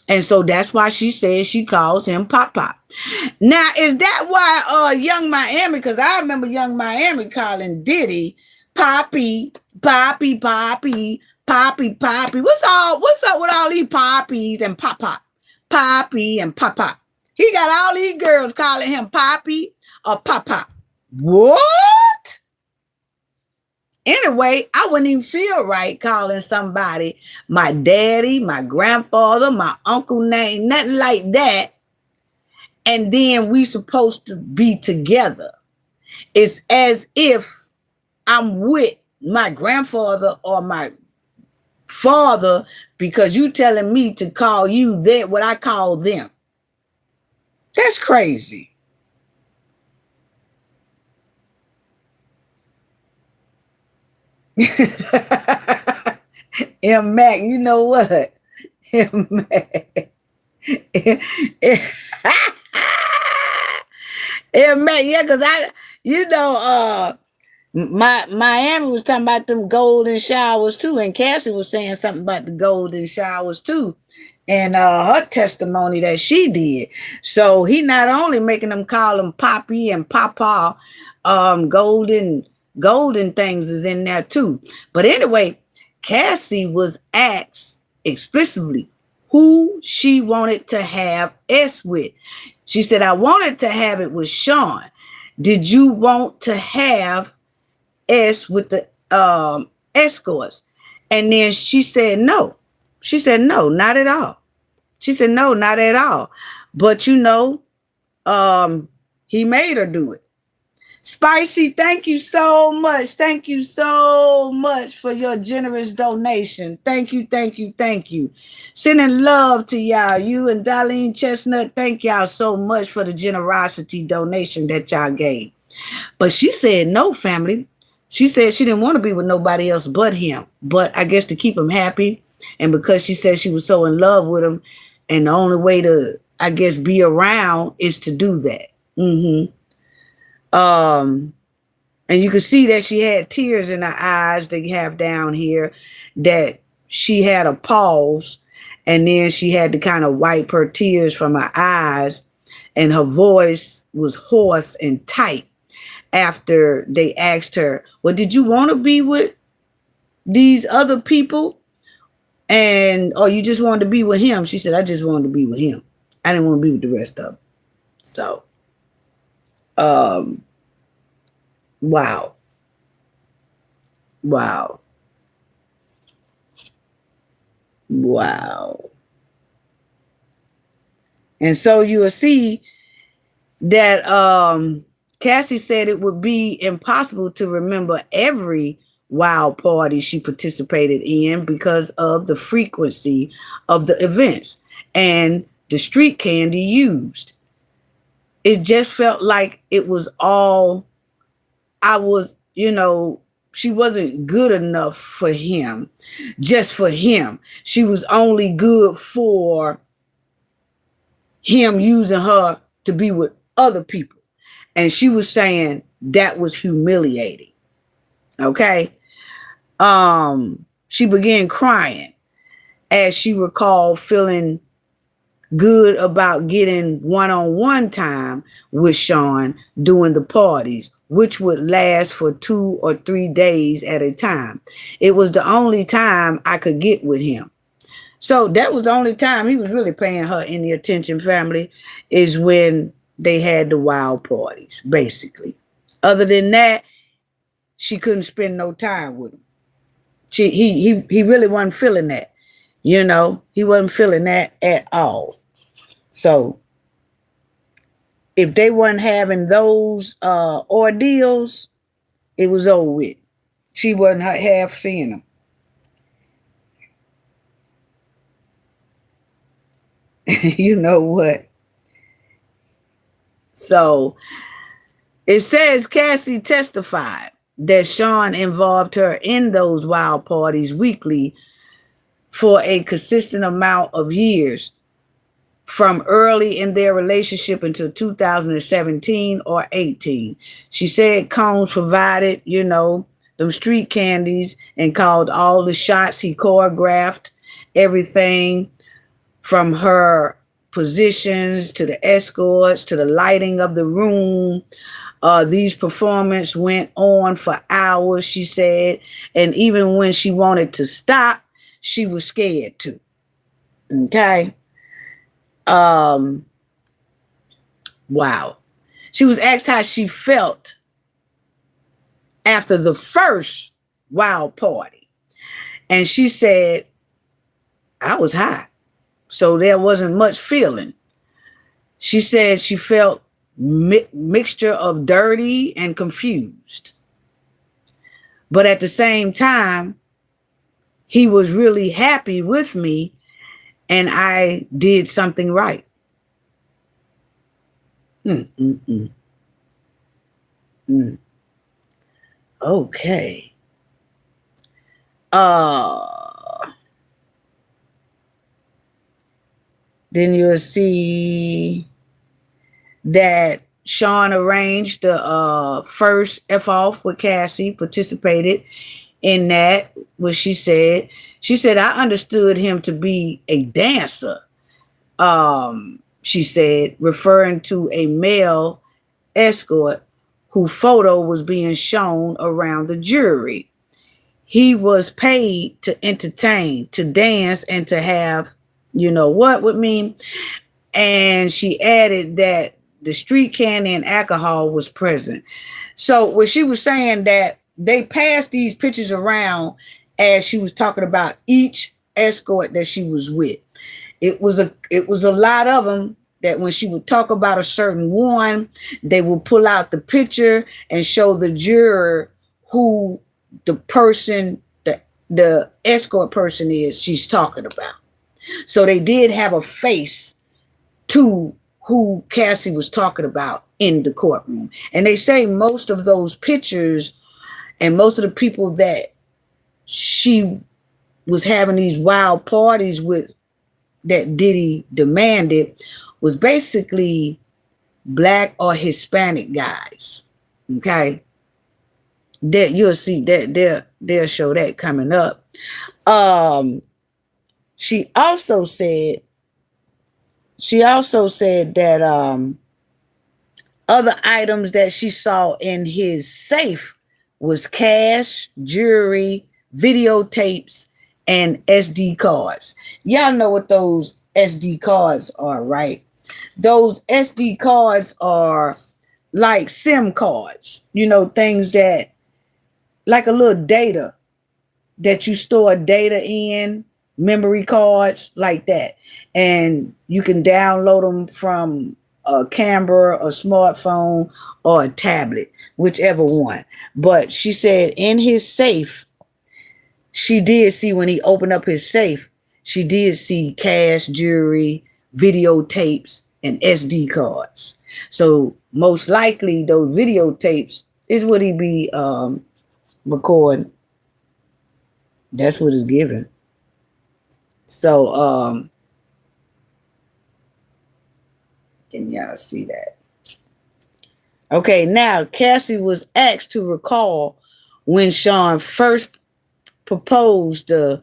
S1: And so that's why she says she calls him Pop Pop. Now, is that why Young Miami, because I remember Young Miami calling Diddy Poppy, Poppy, Poppy, Poppy, Poppy. What's up with all these Poppies and Pop Pop? Poppy and Pop Pop. He got all these girls calling him Poppy or Pop Pop. What? Anyway, I wouldn't even feel right calling somebody my daddy, my grandfather, my uncle name, nothing like that. And then we supposed to be together. It's as if I'm with my grandfather or my father because you telling me to call you that what I call them. That's crazy. M Mac, you know what? M Mac. M Mac, yeah, because my Miami was talking about them golden showers too, and Cassie was saying something about the golden showers too, and her testimony that she did. So he not only making them call them Poppy and Papa, golden things is in there too. But anyway, Cassie was asked explicitly who she wanted to have S with. She said, I wanted to have it with Sean. Did you want to have S with the escorts? And then she said no. She said no, not at all. She said, no, not at all. But he made her do it. Spicy, thank you so much. Thank you so much for your generous donation. Thank you, thank you, thank you. Sending love to y'all. You and Darlene Chestnut, thank y'all so much for the generosity donation that y'all gave. But she said no, family. She said she didn't want to be with nobody else but him. But I guess to keep him happy, and because she said she was so in love with him, and the only way to, I guess, be around is to do that. And you could see that she had tears in her eyes that you have down here, that she had a pause, and then she had to kind of wipe her tears from her eyes, and her voice was hoarse and tight after they asked her, well, did you want to be with these other people? Or you just wanted to be with him? She said, I just wanted to be with him. I didn't want to be with the rest of them. So, wow. Wow. Wow. And so you will see that Cassie said it would be impossible to remember every wild party she participated in because of the frequency of the events and the street candy used. It just felt like it was all, she wasn't good enough for him, just for him. She was only good for him using her to be with other people. And she was saying that was humiliating. Okay. She began crying as she recalled feeling good about getting one-on-one time with Sean during the parties, which would last for 2 or 3 days at a time. It was the only time I could get with him. So that was the only time he was really paying her any attention, family, is when they had the wild parties, basically. Other than that, she couldn't spend no time with him. He really wasn't feeling that. He wasn't feeling that at all. So if they weren't having those ordeals, it was over with. She wasn't half seeing them. You know what? So it says Cassie testified that Sean involved her in those wild parties weekly for a consistent amount of years, from early in their relationship until 2017 or 18. She said Combs provided, them street candies and called all the shots. He choreographed everything from her positions to the escorts to the lighting of the room. These performances went on for hours, she said. And even when she wanted to stop, she was scared to. Okay. Wow. She was asked how she felt after the first wild party. And she said, I was high, so there wasn't much feeling. She said she felt mixture of dirty and confused. But at the same time, he was really happy with me and I did something right. Okay. Then you'll see that Sean arranged the first F-off with Cassie, participated in that, what she said. She said, I understood him to be a dancer, she said, referring to a male escort whose photo was being shown around the jury. He was paid to entertain, to dance, and to have, what with me. And she added that the street candy and alcohol was present. So what she was saying, that they passed these pictures around as she was talking about each escort that she was with. it was a lot of them that when she would talk about a certain one, they would pull out the picture and show the juror who the person, the escort person is she's talking about. So they did have a face to who Cassie was talking about in the courtroom. And they say most of those pictures and most of the people that she was having these wild parties with that Diddy demanded was basically black or Hispanic guys. Okay. That you'll see that they'll show that coming up. She also said that other items that she saw in his safe was cash, jewelry, videotapes, and SD cards. Y'all know what those SD cards are, right? Those SD cards are like SIM cards, things that, like a little data that you store data in, memory cards like that. And you can download them from a camera, a smartphone, or a tablet, whichever one. But she said in his safe, she did see when he opened up his safe, she did see cash, jewelry, videotapes, and SD cards. So most likely those videotapes is what he be recording. That's what it's given. So can y'all see that? Okay, now Cassie was asked to recall when Sean first proposed the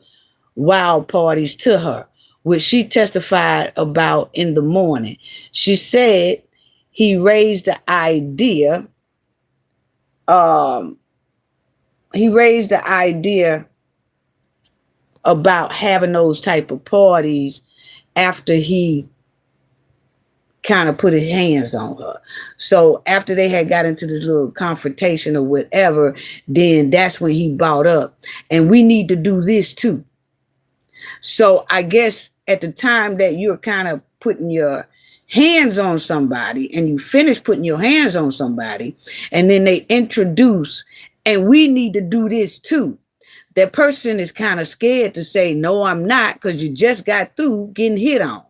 S1: wild parties to her, which she testified about in the morning. She said he raised the idea. He raised the idea about having those type of parties after he kind of put his hands on her. So after they had got into this little confrontation or whatever, then that's when he brought up, and we need to do this too. So I guess at the time that you're kind of putting your hands on somebody and you finish putting your hands on somebody, and then they introduce, and we need to do this too. That person is kind of scared to say, no, I'm not, because you just got through getting hit on.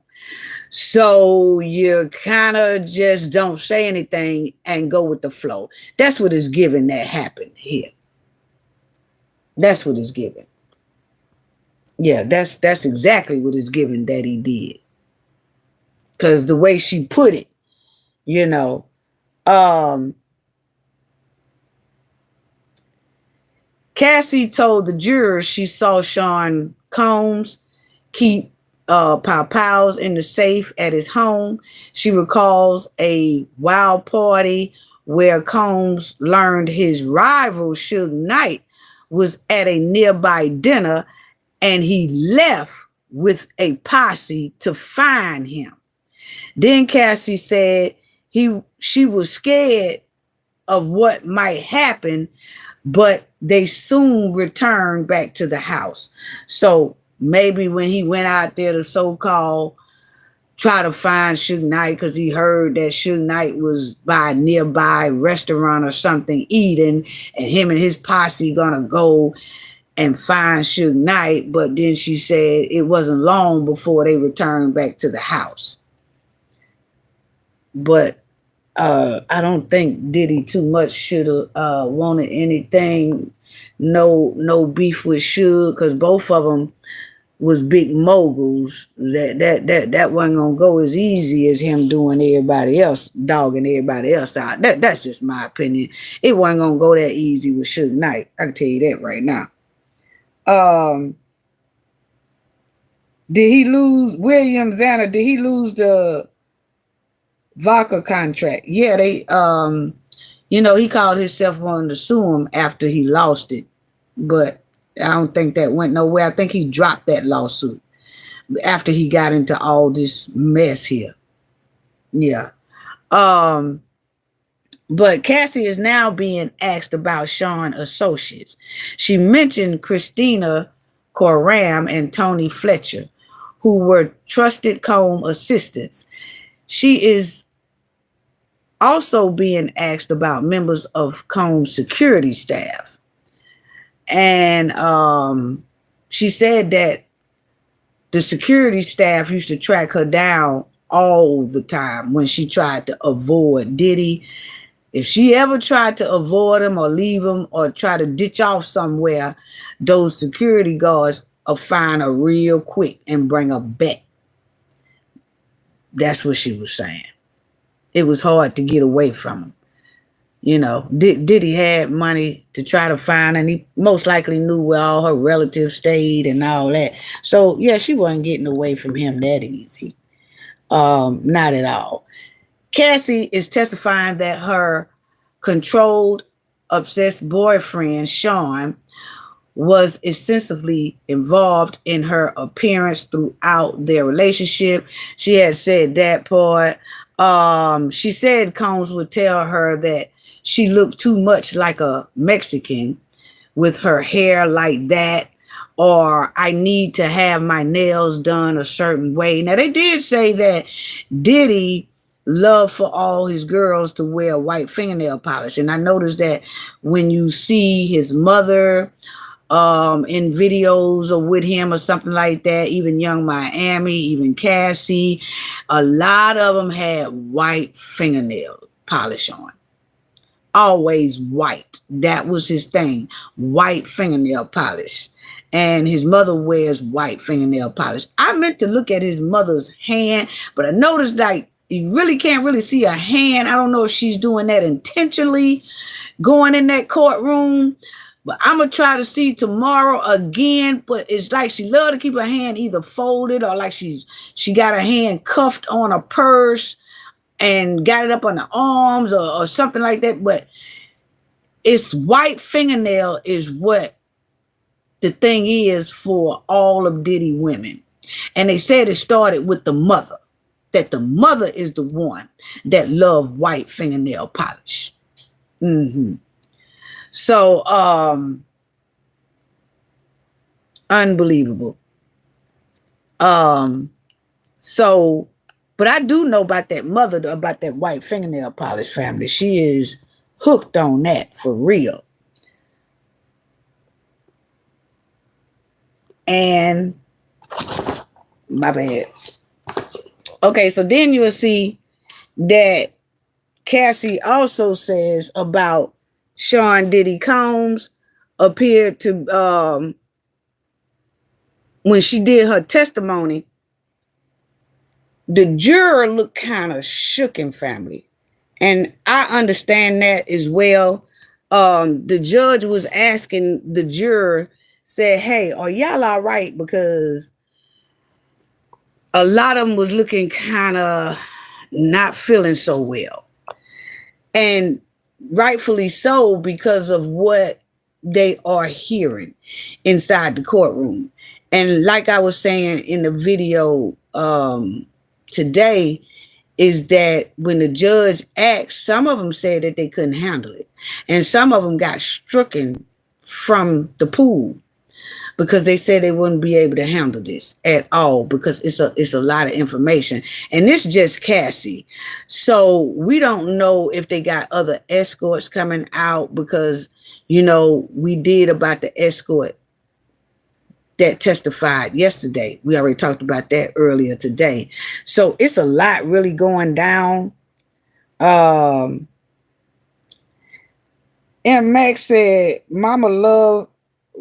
S1: So you kind of just don't say anything and go with the flow. That's what is given that happened here. That's what is given. Yeah, that's exactly what is given that he did. Because the way she put it, Cassie told the jurors she saw Sean Combs keep pows in the safe at his home. She recalls a wild party where Combs learned his rival Suge Knight was at a nearby dinner, and he left with a posse to find him. Then Cassie said she was scared of what might happen, but they soon returned back to the house. So maybe when he went out there to so-called try to find Suge Knight, because he heard that Suge Knight was by a nearby restaurant or something eating, and him and his posse gonna go and find Suge Knight. But then she said it wasn't long before they returned back to the house. But I don't think Diddy too much should have wanted anything, no beef with Suge, because both of them was big moguls. That wasn't gonna go as easy as him doing everybody else, dogging everybody else out. That's just my opinion. It wasn't gonna go that easy with Suge Knight. I can tell you that right now. Did he lose Williams, Anna? Did he lose the vodka contract? Yeah, they he called himself on to sue him after he lost it, but I don't think that went nowhere. I think he dropped that lawsuit after he got into all this mess here. Yeah. But Cassie is now being asked about Sean associates. She mentioned Christina Coram and Tony Fletcher, who were trusted Combe assistants. She is also being asked about members of Combe's security staff. And she said that the security staff used to track her down all the time when she tried to avoid Diddy. If she ever tried to avoid him or leave him or try to ditch off somewhere, those security guards will find her real quick and bring her back. That's what she was saying. It was hard to get away from him. You know, Diddy had money to try to find, and he most likely knew where all her relatives stayed and all that. So, yeah, she wasn't getting away from him that easy. Not at all. Cassie is testifying that her controlled, obsessed boyfriend, Sean, was extensively involved in her appearance throughout their relationship. She had said that part. She said Combs would tell her that she looked too much like a Mexican with her hair like that, or I need to have my nails done a certain way. Now, they did say that Diddy loved for all his girls to wear white fingernail polish. And I noticed that when you see his mother in videos or with him or something like that, even Young Miami, even Cassie, a lot of them had white fingernail polish on. Always white. That was his thing. White fingernail polish. And his mother wears white fingernail polish. I meant to look at his mother's hand, but I noticed like you really can't really see a hand. I don't know if she's doing that intentionally going in that courtroom, but I'm going to try to see tomorrow again. But it's like she loved to keep her hand either folded or like she got her hand cuffed on a purse and got it up on the arms or something like that. But it's white fingernail is what the thing is for all of Diddy women. And they said it started with the mother, that the mother is the one that loved white fingernail polish. So, unbelievable. So, but I do know about that mother, about that white fingernail polish family. She is hooked on that for real. And my bad. Okay, so then you'll see that Cassie also says about Sean Diddy Combs appeared to, when she did her testimony, the juror looked kind of shook in family. And I understand that as well. The judge was asking the juror, said, hey, are y'all all right? Because a lot of them was looking kind of not feeling so well. And rightfully so, because of what they are hearing inside the courtroom. And like I was saying in the video today, is that when the judge asked, some of them said that they couldn't handle it. And some of them got stricken from the pool because they said they wouldn't be able to handle this at all because it's a lot of information. And this just Cassie. So we don't know if they got other escorts coming out because, you know, we did about the escort that testified yesterday. We already talked about that earlier today. So it's a lot really going down. And Max said, Mama love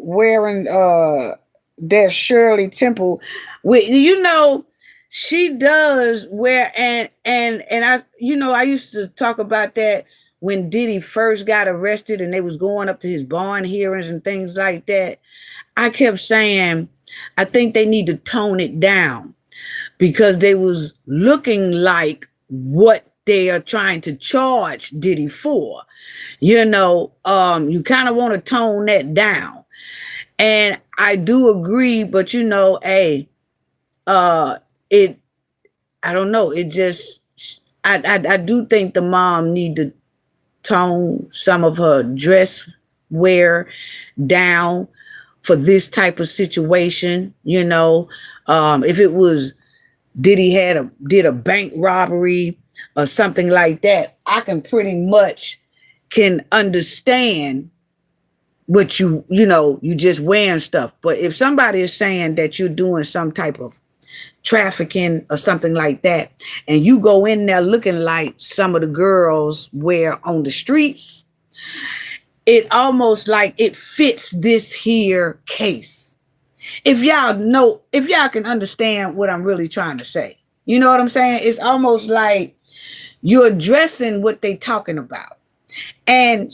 S1: wearing that Shirley Temple. You know, she does wear and I, you know, I used to talk about that when Diddy first got arrested and they was going up to his bond hearings and things like that. I kept saying, I think they need to tone it down because they was looking like what they are trying to charge Diddy for. You know, you kind of want to tone that down. And I do agree, but you know, hey, I don't know. It just, I do think the mom need to tone some of her dress wear down for this type of situation. If it was Diddy did a bank robbery or something like that, I can pretty much can understand what you just wearing stuff. But if somebody is saying that you're doing some type of trafficking or something like that, and you go in there looking like some of the girls wear on the streets, it almost like it fits this here case. If y'all can understand what I'm really trying to say. You know what I'm saying? It's almost like you're addressing what they talking about. And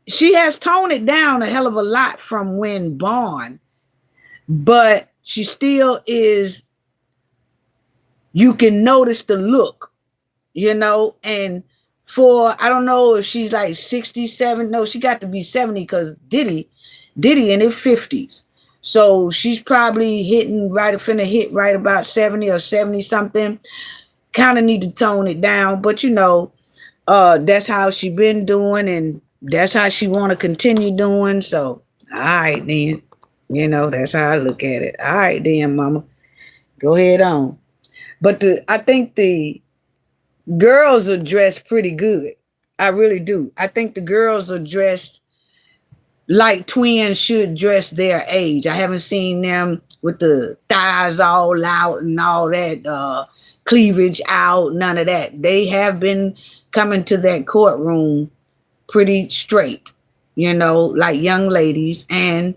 S1: she has toned it down a hell of a lot from when born, but she still is, you can notice the look, and I don't know if she's like 67. No, she got to be 70 because Diddy in his 50s. So she's probably finna hit right about 70 or 70 something. Kind of need to tone it down, but that's how she been doing, and that's how she want to continue doing. So, all right then, that's how I look at it. All right then, mama, go ahead on. But I think the girls are dressed pretty good. I really do. I think the girls are dressed like twins should dress their age. I haven't seen them with the thighs all out and all that, cleavage out, none of that. They have been coming to that courtroom pretty straight, like young ladies, and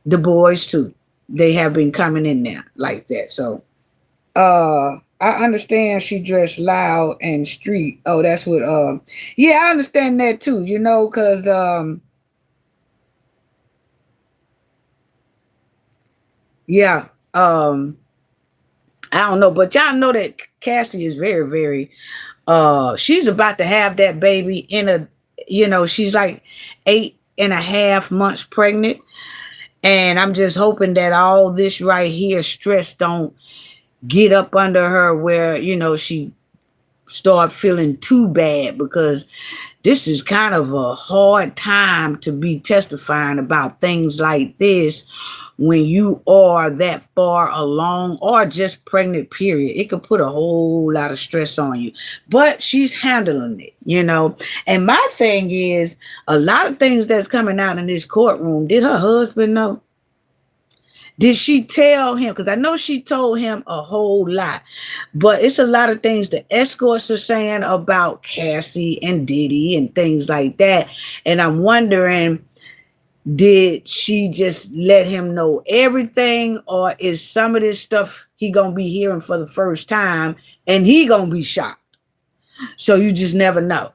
S1: the boys too. They have been coming in there like that. So I understand she dressed loud and street. Oh, that's what yeah, I understand that too, because yeah, I don't know, but y'all know that Cassie is very, very she's about to have that baby she's like 8.5 months pregnant. And I'm just hoping that all this right here, stress, don't get up under her where, she start feeling too bad, because this is kind of a hard time to be testifying about things like this when you are that far along or just pregnant, period. It could put a whole lot of stress on you, but she's handling it, And my thing is, a lot of things that's coming out in this courtroom, did her husband know? Did she tell him? Because I know she told him a whole lot, but it's a lot of things the escorts are saying about Cassie and Diddy and things like that. And I'm wondering, did she just let him know everything, or is some of this stuff he gonna be hearing for the first time and he gonna be shocked? So you just never know.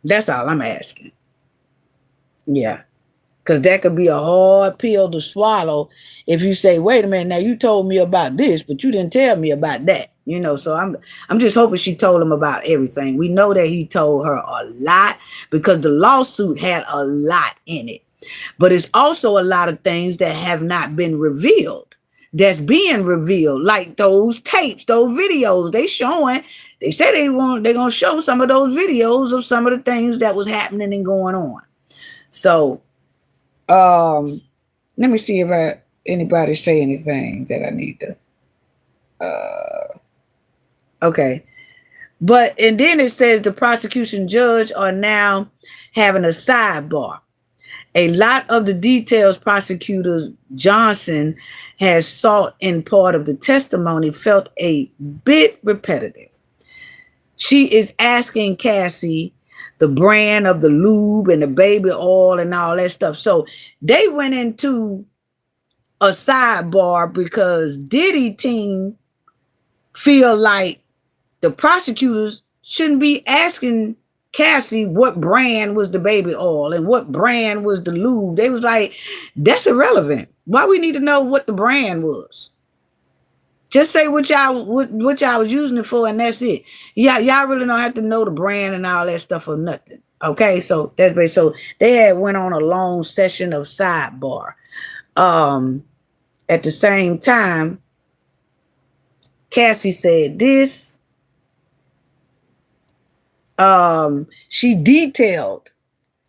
S1: That's all I'm asking. Yeah. Because that could be a hard pill to swallow if you say, wait a minute, now you told me about this, but you didn't tell me about that. So I'm just hoping she told him about everything. We know that he told her a lot because the lawsuit had a lot in it. But it's also a lot of things that have not been revealed, that's being revealed, like those tapes, those videos they showing. They say they're going to show some of those videos of some of the things that was happening and going on. So let me see if anybody say anything that I need to okay. And then it says the prosecution judge are now having a sidebar. A lot of the details prosecutor Johnson has sought in part of the testimony felt a bit repetitive. She is asking Cassie the brand of the lube and the baby oil and all that stuff. So they went into a sidebar because Diddy team feel like the prosecutors shouldn't be asking Cassie what brand was the baby oil and what brand was the lube. They was like, that's irrelevant. Why we need to know what the brand was? Just say what y'all was using it for, and that's it. Yeah, y'all really don't have to know the brand and all that stuff or nothing. Okay, so that's basically, so they had went on a long session of sidebar. At the same time, Cassie said this. She detailed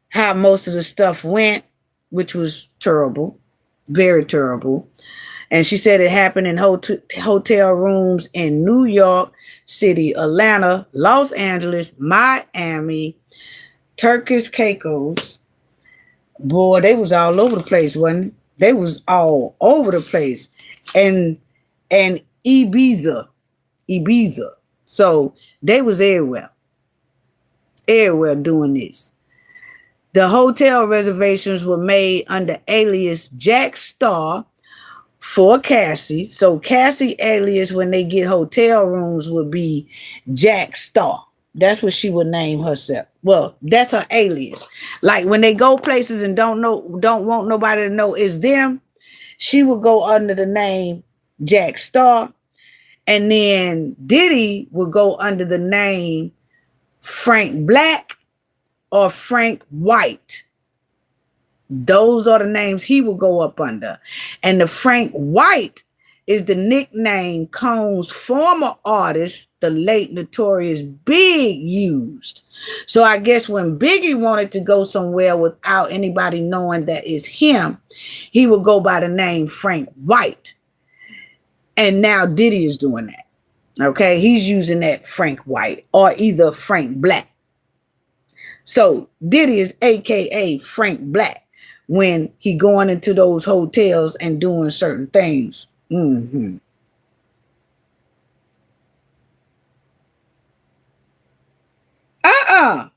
S1: how most of the stuff went, which was terrible. Very terrible. And she said it happened in hotel rooms in New York City, Atlanta, Los Angeles, Miami, Turkish Caicos. Boy, they was all over the place, wasn't it? They was all over the place. And Ibiza. So they was everywhere doing this. The hotel reservations were made under alias Jack Star for Cassie. So Cassie alias when they get hotel rooms would be Jack Star. That's what she would name herself. Well, that's her alias. Like when they go places and don't want nobody to know it's them, she would go under the name Jack Star. And then Diddy would go under the name Frank Black or Frank White. Those are the names he will go up under. And the Frank White is the nickname Combs' former artist, the late Notorious Big, used. So I guess when Biggie wanted to go somewhere without anybody knowing that it's him, he would go by the name Frank White. And now Diddy is doing that. Okay, he's using that Frank White or either Frank Black. So Diddy is AKA Frank Black when he going into those hotels and doing certain things. Mm-hmm. I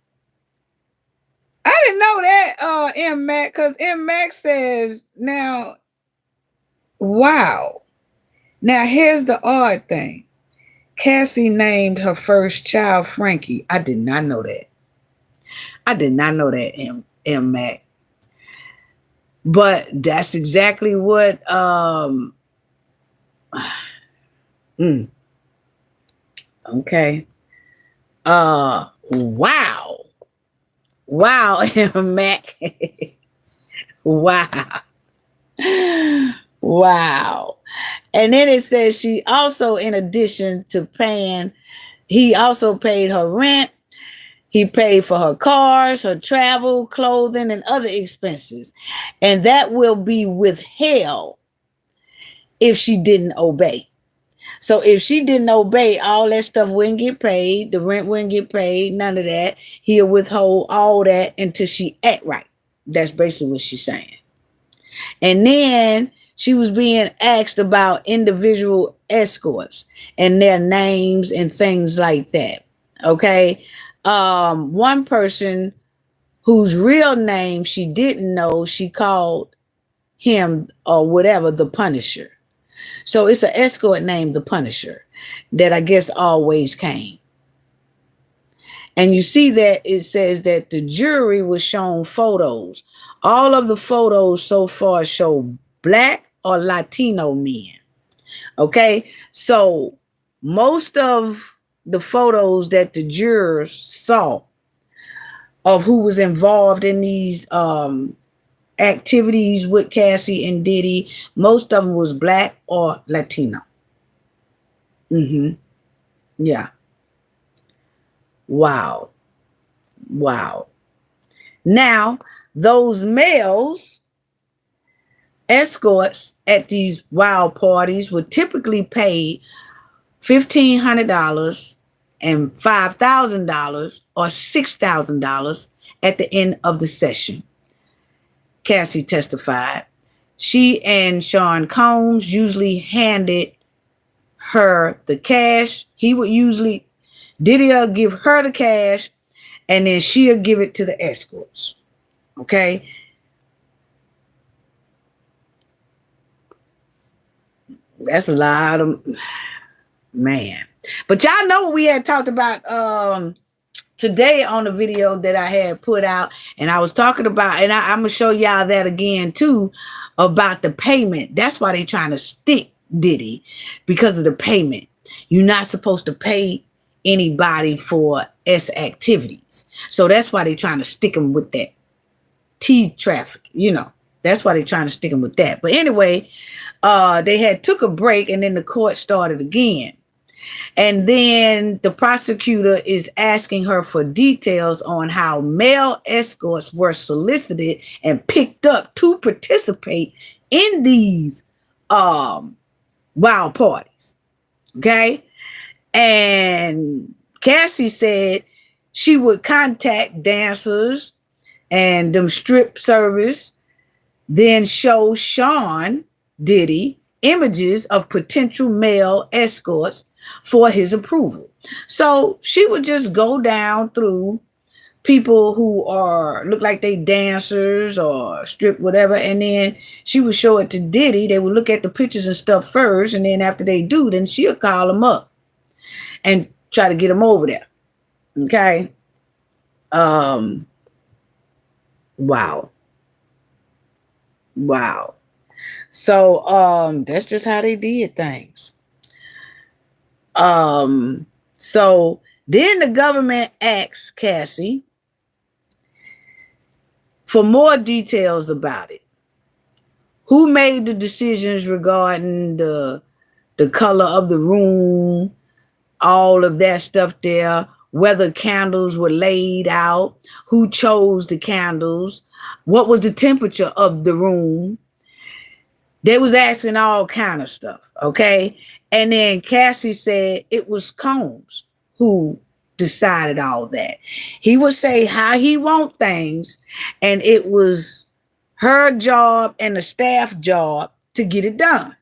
S1: didn't know that, M Mac, because M Mac says now, wow. Now here's the odd thing. Cassie named her first child Frankie. I did not know that. M Mac. But that's exactly what okay. Wow. Wow, M Mac. Wow. Wow. And then it says she also, in addition to paying, he also paid her rent. He paid for her cars, her travel, clothing, and other expenses. And that will be withheld if she didn't obey. So if she didn't obey, all that stuff wouldn't get paid. The rent wouldn't get paid. None of that. He'll withhold all that until she act right. That's basically what she's saying. And then she was being asked about individual escorts and their names and things like that. Okay. One person whose real name she didn't know, she called him or whatever, the Punisher. So it's an escort named the Punisher that I guess always came. And you see that it says that the jury was shown photos. All of the photos so far show Black or Latino men. Okay, so most of the photos that the jurors saw of who was involved in these activities with Cassie and Diddy, most of them was Black or Latino. Yeah. Wow. Now, those males escorts at these wild parties were typically paid $1,500 and $5,000 or $6,000 at the end of the session. Cassie testified. She and Sean Combs usually handed her the cash. Diddy'll give her the cash and then she'll give it to the escorts. Okay. That's a lot of, man. But y'all know what we had talked about today on the video that I had put out. And I was talking about, and I'm going to show y'all that again too, about the payment. That's why they're trying to stick Diddy, because of the payment. You're not supposed to pay anybody for S activities. So that's why they're trying to stick him with that T traffic, That's why they're trying to stick him with that. But anyway, they had took a break and then the court started again. And then the prosecutor is asking her for details on how male escorts were solicited and picked up to participate in these wild parties. Okay. And Cassie said she would contact dancers and them strip service, then show Sean Diddy images of potential male escorts for his approval. So she would just go down through people who are look like they dancers or strip whatever, and then she would show it to Diddy. They would look at the pictures and stuff first, and then after they do, then she'll call them up and try to get them over there. Okay. Wow. So that's just how they did things. So then the government asked Cassie for more details about it. Who made the decisions regarding the color of the room, all of that stuff there, whether candles were laid out, who chose the candles, what was the temperature of the room. They was asking all kind of stuff, okay? And then Cassie said it was Combs who decided all that. He would say how he want things, and it was her job and the staff job to get it done,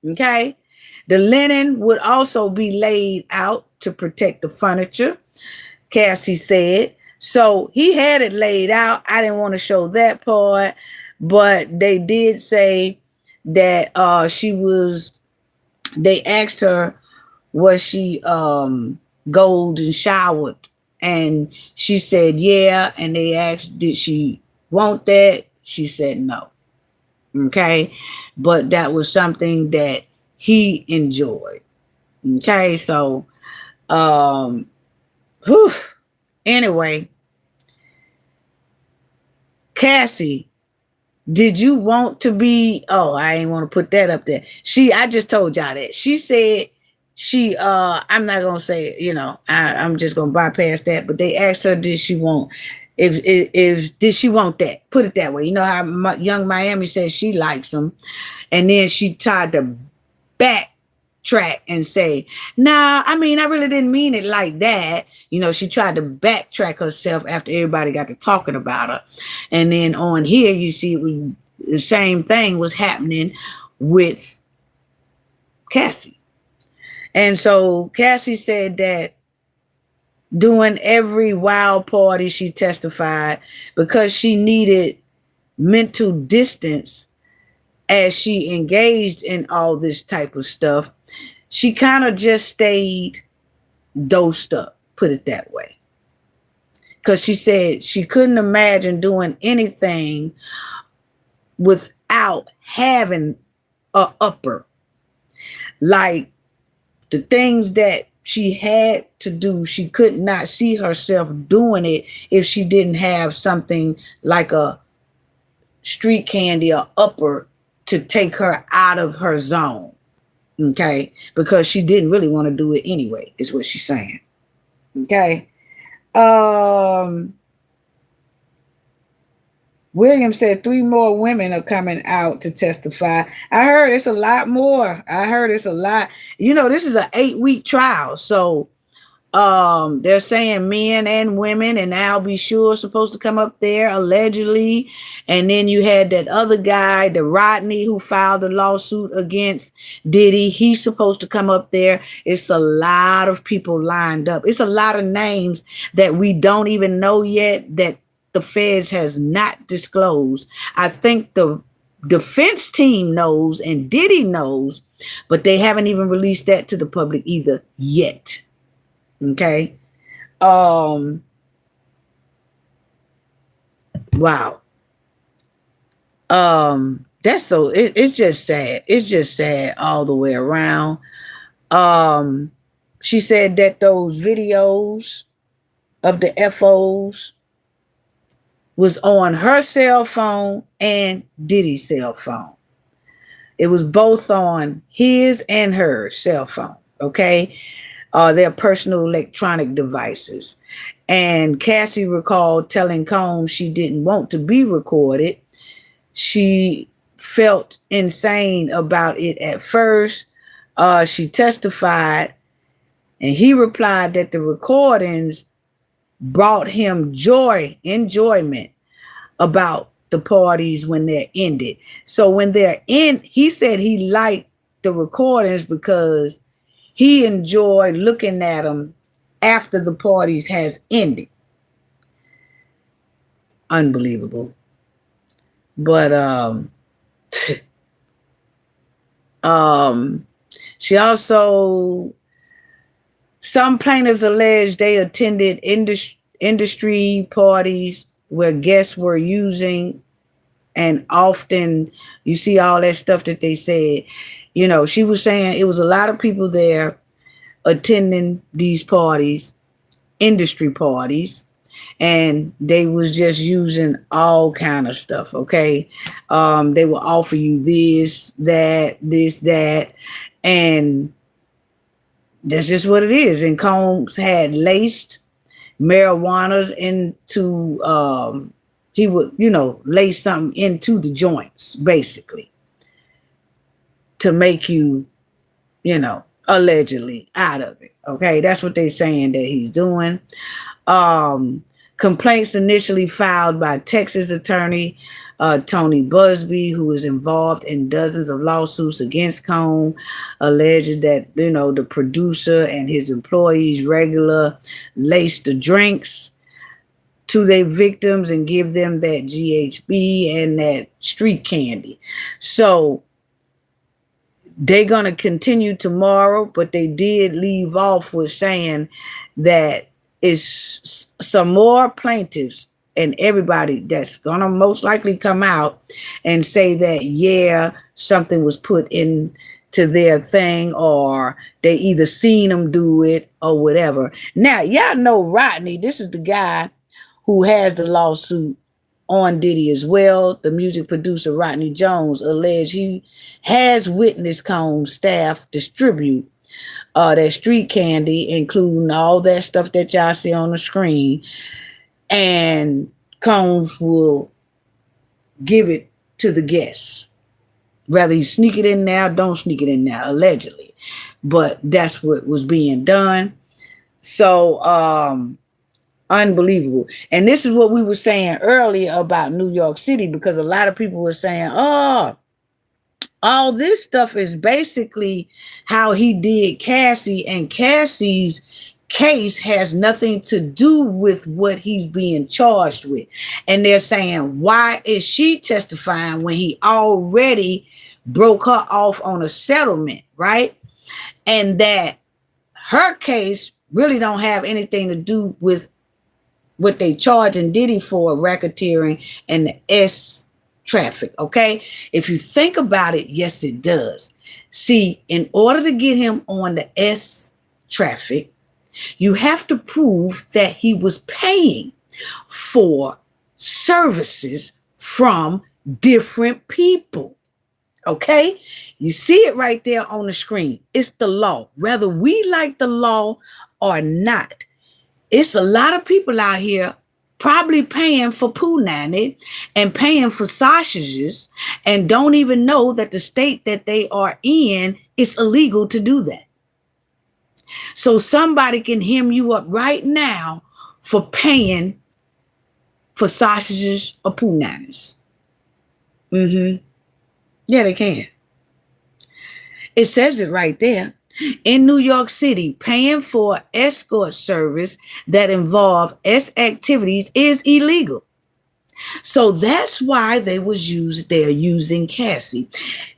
S1: okay? The linen would also be laid out to protect the furniture, Cassie said. So he had it laid out. I didn't want to show that part, but they did say that they asked her, was she golden showered? And she said, yeah. And they asked, did she want that? She said no. Okay. But that was something that he enjoyed. Okay. So, anyway, Cassie, did you want to be, I ain't want to put that up there. I just told y'all that. She said I'm not going to say, I'm just going to bypass that, but they asked her, did she want, if did she want that? Put it that way. You know how Young Miami says she likes them. And then she tried to backtrack and say, nah, I mean, I really didn't mean it like that. She tried to backtrack herself after everybody got to talking about her. And then on here, you see it was the same thing was happening with Cassie. And so Cassie said that during every wild party, she testified because she needed mental distance as she engaged in all this type of stuff. She kind of just stayed dosed up, put it that way. Because she said she couldn't imagine doing anything without having a upper. Like the things that she had to do, she could not see herself doing it if she didn't have something like a street candy or upper to take her out of her zone. Okay. Because she didn't really want to do it anyway, is what she's saying. Okay. William said 3 more women are coming out to testify. I heard it's a lot more. This is an 8-week trial. So they're saying men and women, and Al B. Sure supposed to come up there allegedly. And then you had that other guy, the Rodney, who filed a lawsuit against Diddy. He's supposed to come up there. It's a lot of people lined up. It's a lot of names that we don't even know yet that the feds has not disclosed. I think the defense team knows and Diddy knows, but they haven't even released that to the public either yet. Okay. Wow. That's so it's just sad. It's just sad all the way around. She said that those videos of the FOs was on her cell phone and Diddy's cell phone. It was both on his and her cell phone. Okay. Their personal electronic devices. And Cassie recalled telling Combs she didn't want to be recorded. She felt insane about it at first. She testified, and he replied that the recordings brought him enjoyment about the parties when they're ended. So when they're in, he said he liked the recordings because he enjoyed looking at them after the parties has ended. Unbelievable. But she also, some plaintiffs alleged they attended industry parties where guests were using, and often you see all that stuff that they said. You know, she was saying it was a lot of people there attending these parties, industry parties, and they was just using all kind of stuff. Okay, they will offer you this, that, and that's just what it is. And Combs had laced marijuanas into, he would, lace something into the joints, basically, to make you, allegedly out of it. Okay, that's what they're saying that he's doing. Complaints initially filed by Texas attorney Tony Busby, who is involved in dozens of lawsuits against Combs, alleged that the producer and his employees regular laced the drinks to their victims and give them that GHB and that street candy. So they're going to continue tomorrow, but they did leave off with saying that it's some more plaintiffs and everybody that's going to most likely come out and say that, yeah, something was put into their thing, or they either seen them do it or whatever. Now, y'all know Rodney. This is the guy who has the lawsuit on Diddy as well. The music producer Rodney Jones alleged he has witnessed Combs' staff distribute that street candy, including all that stuff that y'all see on the screen, and Combs will give it to the guests. Whether he sneak it in now, don't sneak it in now, allegedly. But that's what was being done. So, unbelievable. And this is what we were saying earlier about New York City, because a lot of people were saying, oh, all this stuff is basically how he did Cassie, and Cassie's case has nothing to do with what he's being charged with. And they're saying, why is she testifying when he already broke her off on a settlement, right? And that her case really don't have anything to do with what they charging Diddy for, racketeering and the S traffic, okay? If you think about it, yes, it does. See, in order to get him on the S traffic, you have to prove that he was paying for services from different people, okay? You see it right there on the screen. It's the law. Whether we like the law or not, it's a lot of people out here probably paying for punani and paying for sausages and don't even know that the state that they are in is illegal to do that. So somebody can hem you up right now for paying for sausages or punanis. Yeah, they can. It says it right there. In New York City, paying for escort service that involve S activities is illegal. So that's why they're using Cassie.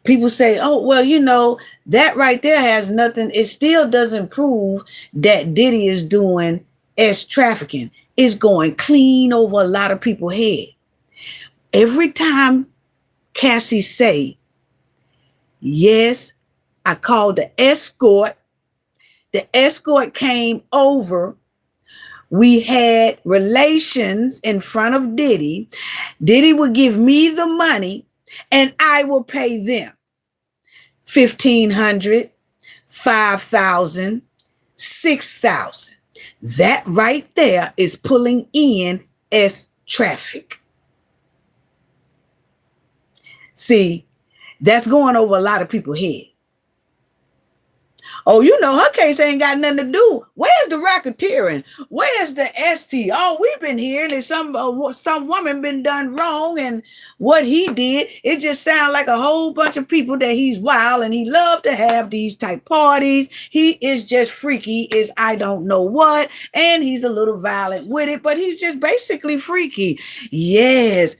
S1: People say, oh, well, that right there has nothing. It still doesn't prove that Diddy is doing S trafficking. It's going clean over a lot of people's head. Every time Cassie say, yes, I called the escort came over. We had relations in front of Diddy. Diddy would give me the money and I will pay them $1,500, $5,000, $6,000. That right there is pulling in S traffic. See, That's going over a lot of people's head. Oh, you know, her case ain't got nothing to do. Where's the racketeering? Where's the ST? Oh, we've been hearing that some woman been done wrong, and what he did, it just sounds like a whole bunch of people that he's wild, and he loved to have these type parties. He is just freaky, is I don't know what, and he's a little violent with it, but he's just basically freaky. Yes,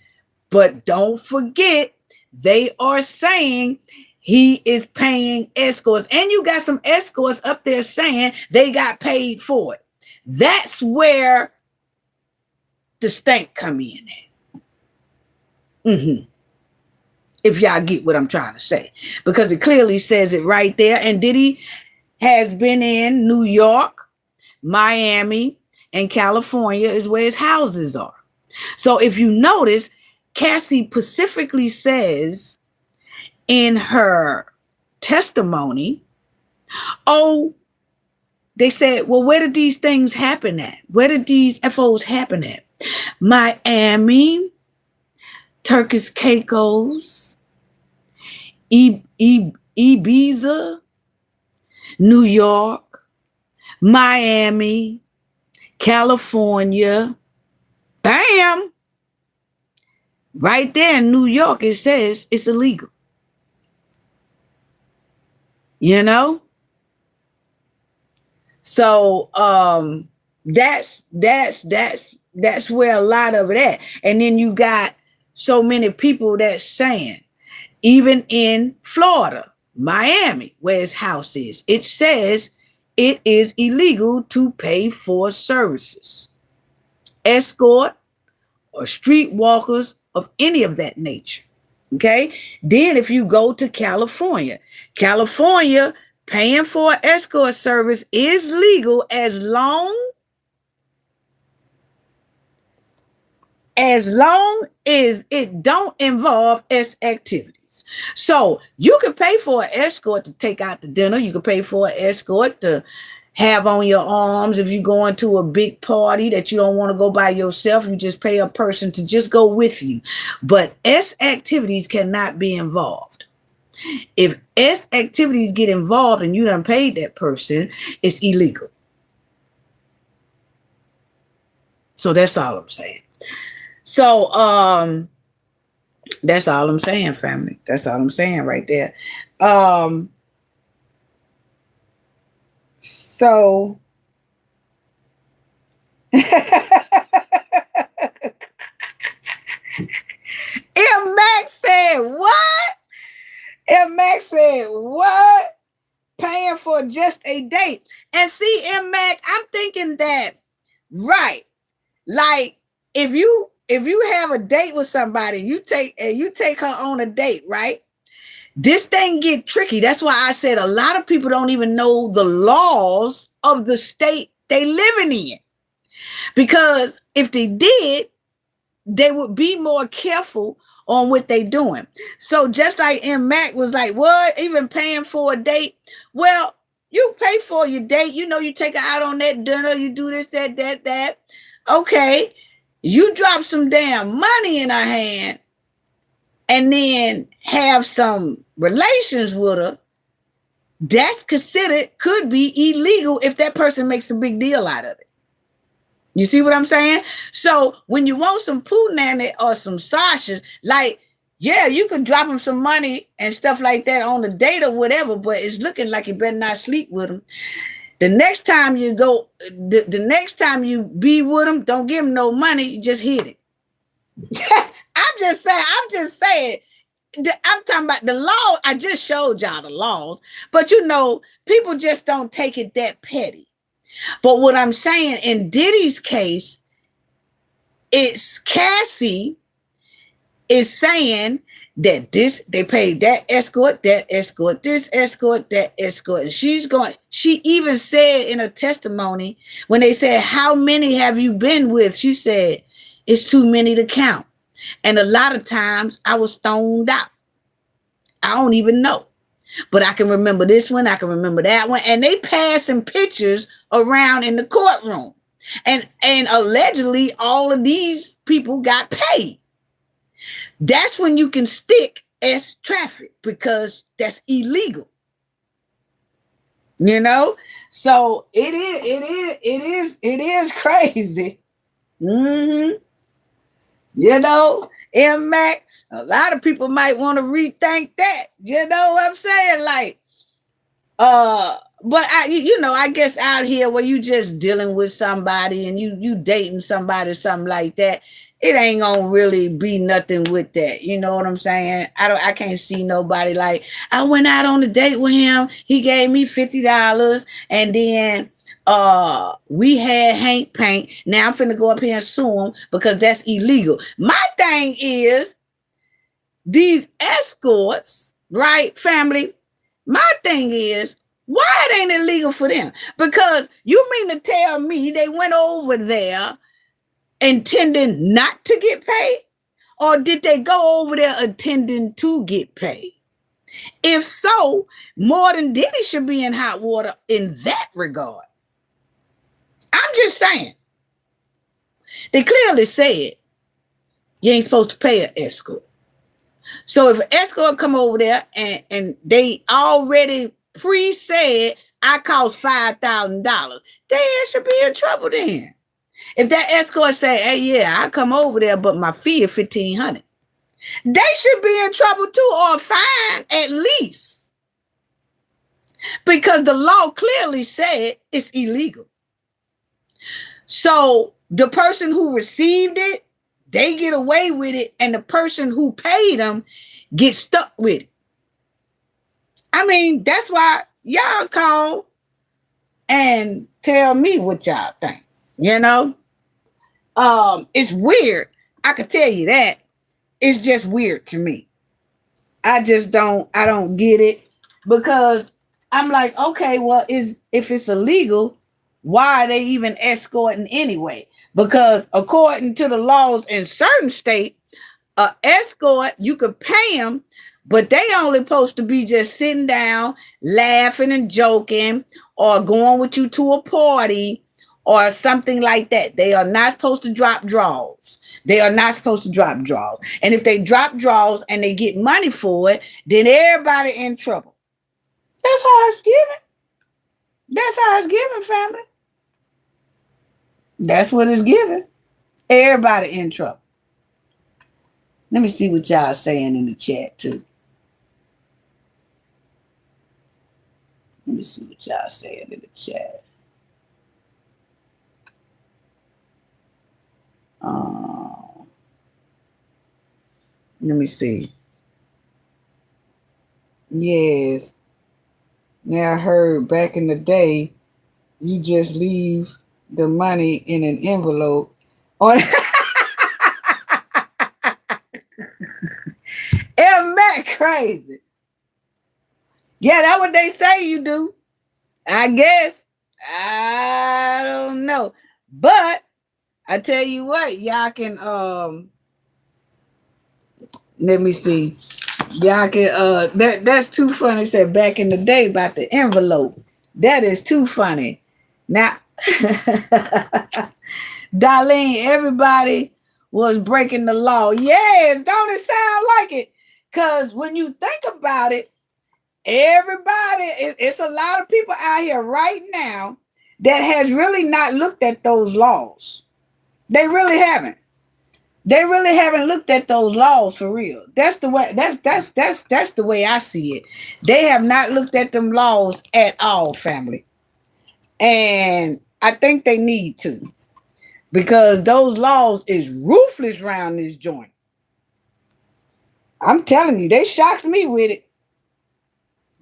S1: but don't forget, they are saying he is paying escorts. And you got some escorts up there saying they got paid for it. That's where the stank come in at. If y'all get what I'm trying to say. Because it clearly says it right there. And Diddy has been in New York, Miami, and California is where his houses are. So if you notice, Cassie specifically says in her testimony, oh, they said, well, where did these things happen at? Where did these FOs happen at? Miami, Turkish Caicos, Ibiza, New York, Miami, California. Bam! Right there in New York, it says it's illegal. You know? So that's where a lot of it at. And then you got so many people that's saying, even in Florida, Miami, where his house is, it says it is illegal to pay for services, escort, or streetwalkers of any of that nature. Okay. Then if you go to California, paying for an escort service is legal as long as it don't involve S activities. So you can pay for an escort to take out to dinner. You can pay for an escort to have on your arms if you're going to a big party that you don't want to go by yourself. You just pay a person to just go with you. But S activities cannot be involved. If S activities get involved and you done paid that person, it's illegal. So that's all I'm saying. So that's all I'm saying, family. That's all I'm saying right there. So M. Max said what? M. Max said what? Paying for just a date. And see, M. Max, I'm thinking that, right, like if you have a date with somebody, you take her on a date, right? This thing get tricky. That's why I said a lot of people don't even know the laws of the state they living in. Because if they did, they would be more careful on what they doing. So just like M. Mac was like, what? Even paying for a date? Well, you pay for your date. You know, you take her out on that dinner. You do this, that. Okay. You drop some damn money in her hand and then have some relations with her. That's considered, could be illegal if that person makes a big deal out of it. You see what I'm saying? So when you want some punani or some Sashas, like, yeah, you could drop them some money and stuff like that on the date or whatever, but it's looking like you better not sleep with them. The next time you go, the next time you be with them, don't give them no money, you just hit it. I'm just saying, I'm talking about the law. I just showed y'all the laws, but you know, people just don't take it that petty. But what I'm saying in Diddy's case, it's Cassie is saying that they paid that escort, this escort, that escort. And she even said in her testimony, when they said, how many have you been with? She said, it's too many to count. And a lot of times I was stoned out. I don't even know. But I can remember this one. I can remember that one. And they passing pictures around in the courtroom. And allegedly all of these people got paid. That's when you can stick traffic because that's illegal. You know, so it is crazy. Mm-hmm. You know, and Mac, a lot of people might want to rethink that. You know what I'm saying? Like, but I guess out here where you just dealing with somebody and you dating somebody or something like that, it ain't gonna really be nothing with that. You know what I'm saying? I can't see nobody like, I went out on a date with him, he gave me $50, and then we had Hank paint. Now I'm finna go up here and sue him because that's illegal. My thing is these escorts, right, family? My thing is, why it ain't illegal for them? Because you mean to tell me they went over there intending not to get paid? Or did they go over there intending to get paid? If so, more than Diddy should be in hot water in that regard. I'm just saying. They clearly said you ain't supposed to pay an escort. So if an escort come over there and they already pre-said I cost $5,000, they should be in trouble then. If that escort say, hey, yeah, I come over there, but my fee is $1,500, they should be in trouble too, or fine at least. Because the law clearly said it's illegal. So the person who received it, they get away with it, and the person who paid them gets stuck with it. I mean, that's why y'all call and tell me what y'all think. You know? It's weird. I can tell you that. It's just weird to me. I don't get it, because I'm like, okay, well, if it's illegal, why are they even escorting anyway? Because according to the laws in certain states, an escort, you could pay them, but they only supposed to be just sitting down, laughing and joking, or going with you to a party or something like that. They are not supposed to drop draws. They are not supposed to drop draws. And if they drop draws and they get money for it, then everybody in trouble. That's how it's given. That's how it's given, family. That's what it's given. Everybody in trouble. Let me see what y'all saying in the chat too. Let me see what y'all saying in the chat. Let me see. Yes. Now I heard back in the day, you just leave the money in an envelope on. Isn't that crazy? Yeah, that's what they say you do. I guess. I don't know. But I tell you what, y'all can let me see. Y'all can that's too funny. Said back in the day about the envelope. That is too funny. Now Darlene, everybody was breaking the law. Yes, don't it sound like it? Because when you think about it, everybody, it's a lot of people out here right now that has really not looked at those laws. They really haven't. They really haven't looked at those laws for real. That's the way. That's the way I see it. They have not looked at them laws at all, family. And I think they need to, because those laws is ruthless around this joint. I'm telling you, they shocked me with it.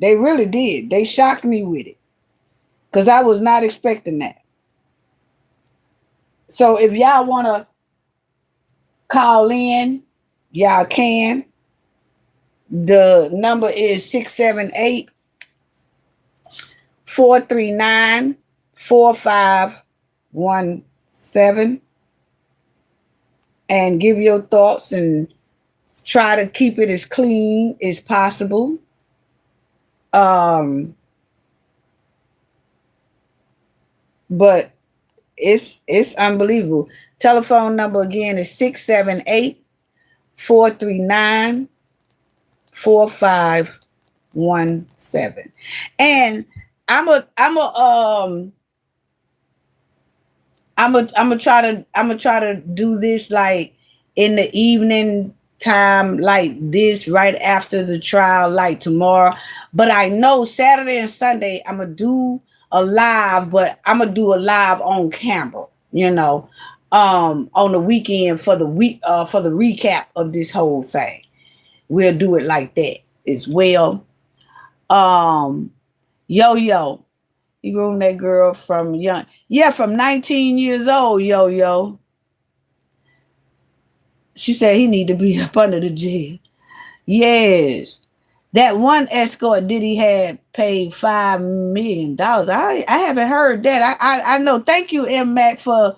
S1: They really did. They shocked me with it, because I was not expecting that. So if y'all want to call in, y'all can. The number is 678-439-4517, and give your thoughts and try to keep it as clean as possible. But it's unbelievable. Telephone number again is 678-439-4517. 4517. And I'm gonna try to do this like in the evening time, like this right after the trial, like tomorrow. But I know Saturday and Sunday I'm gonna do a live, but I'm gonna do a live on camera, on the weekend for the week, for the recap of this whole thing. We'll do it like that as well. Um, yo, you groomed that girl from young. Yeah, from 19 years old, yo. She said he need to be up under the jail. Yes. That one escort Diddy had paid $5 million. I haven't heard that. I know. Thank you, M Mac, for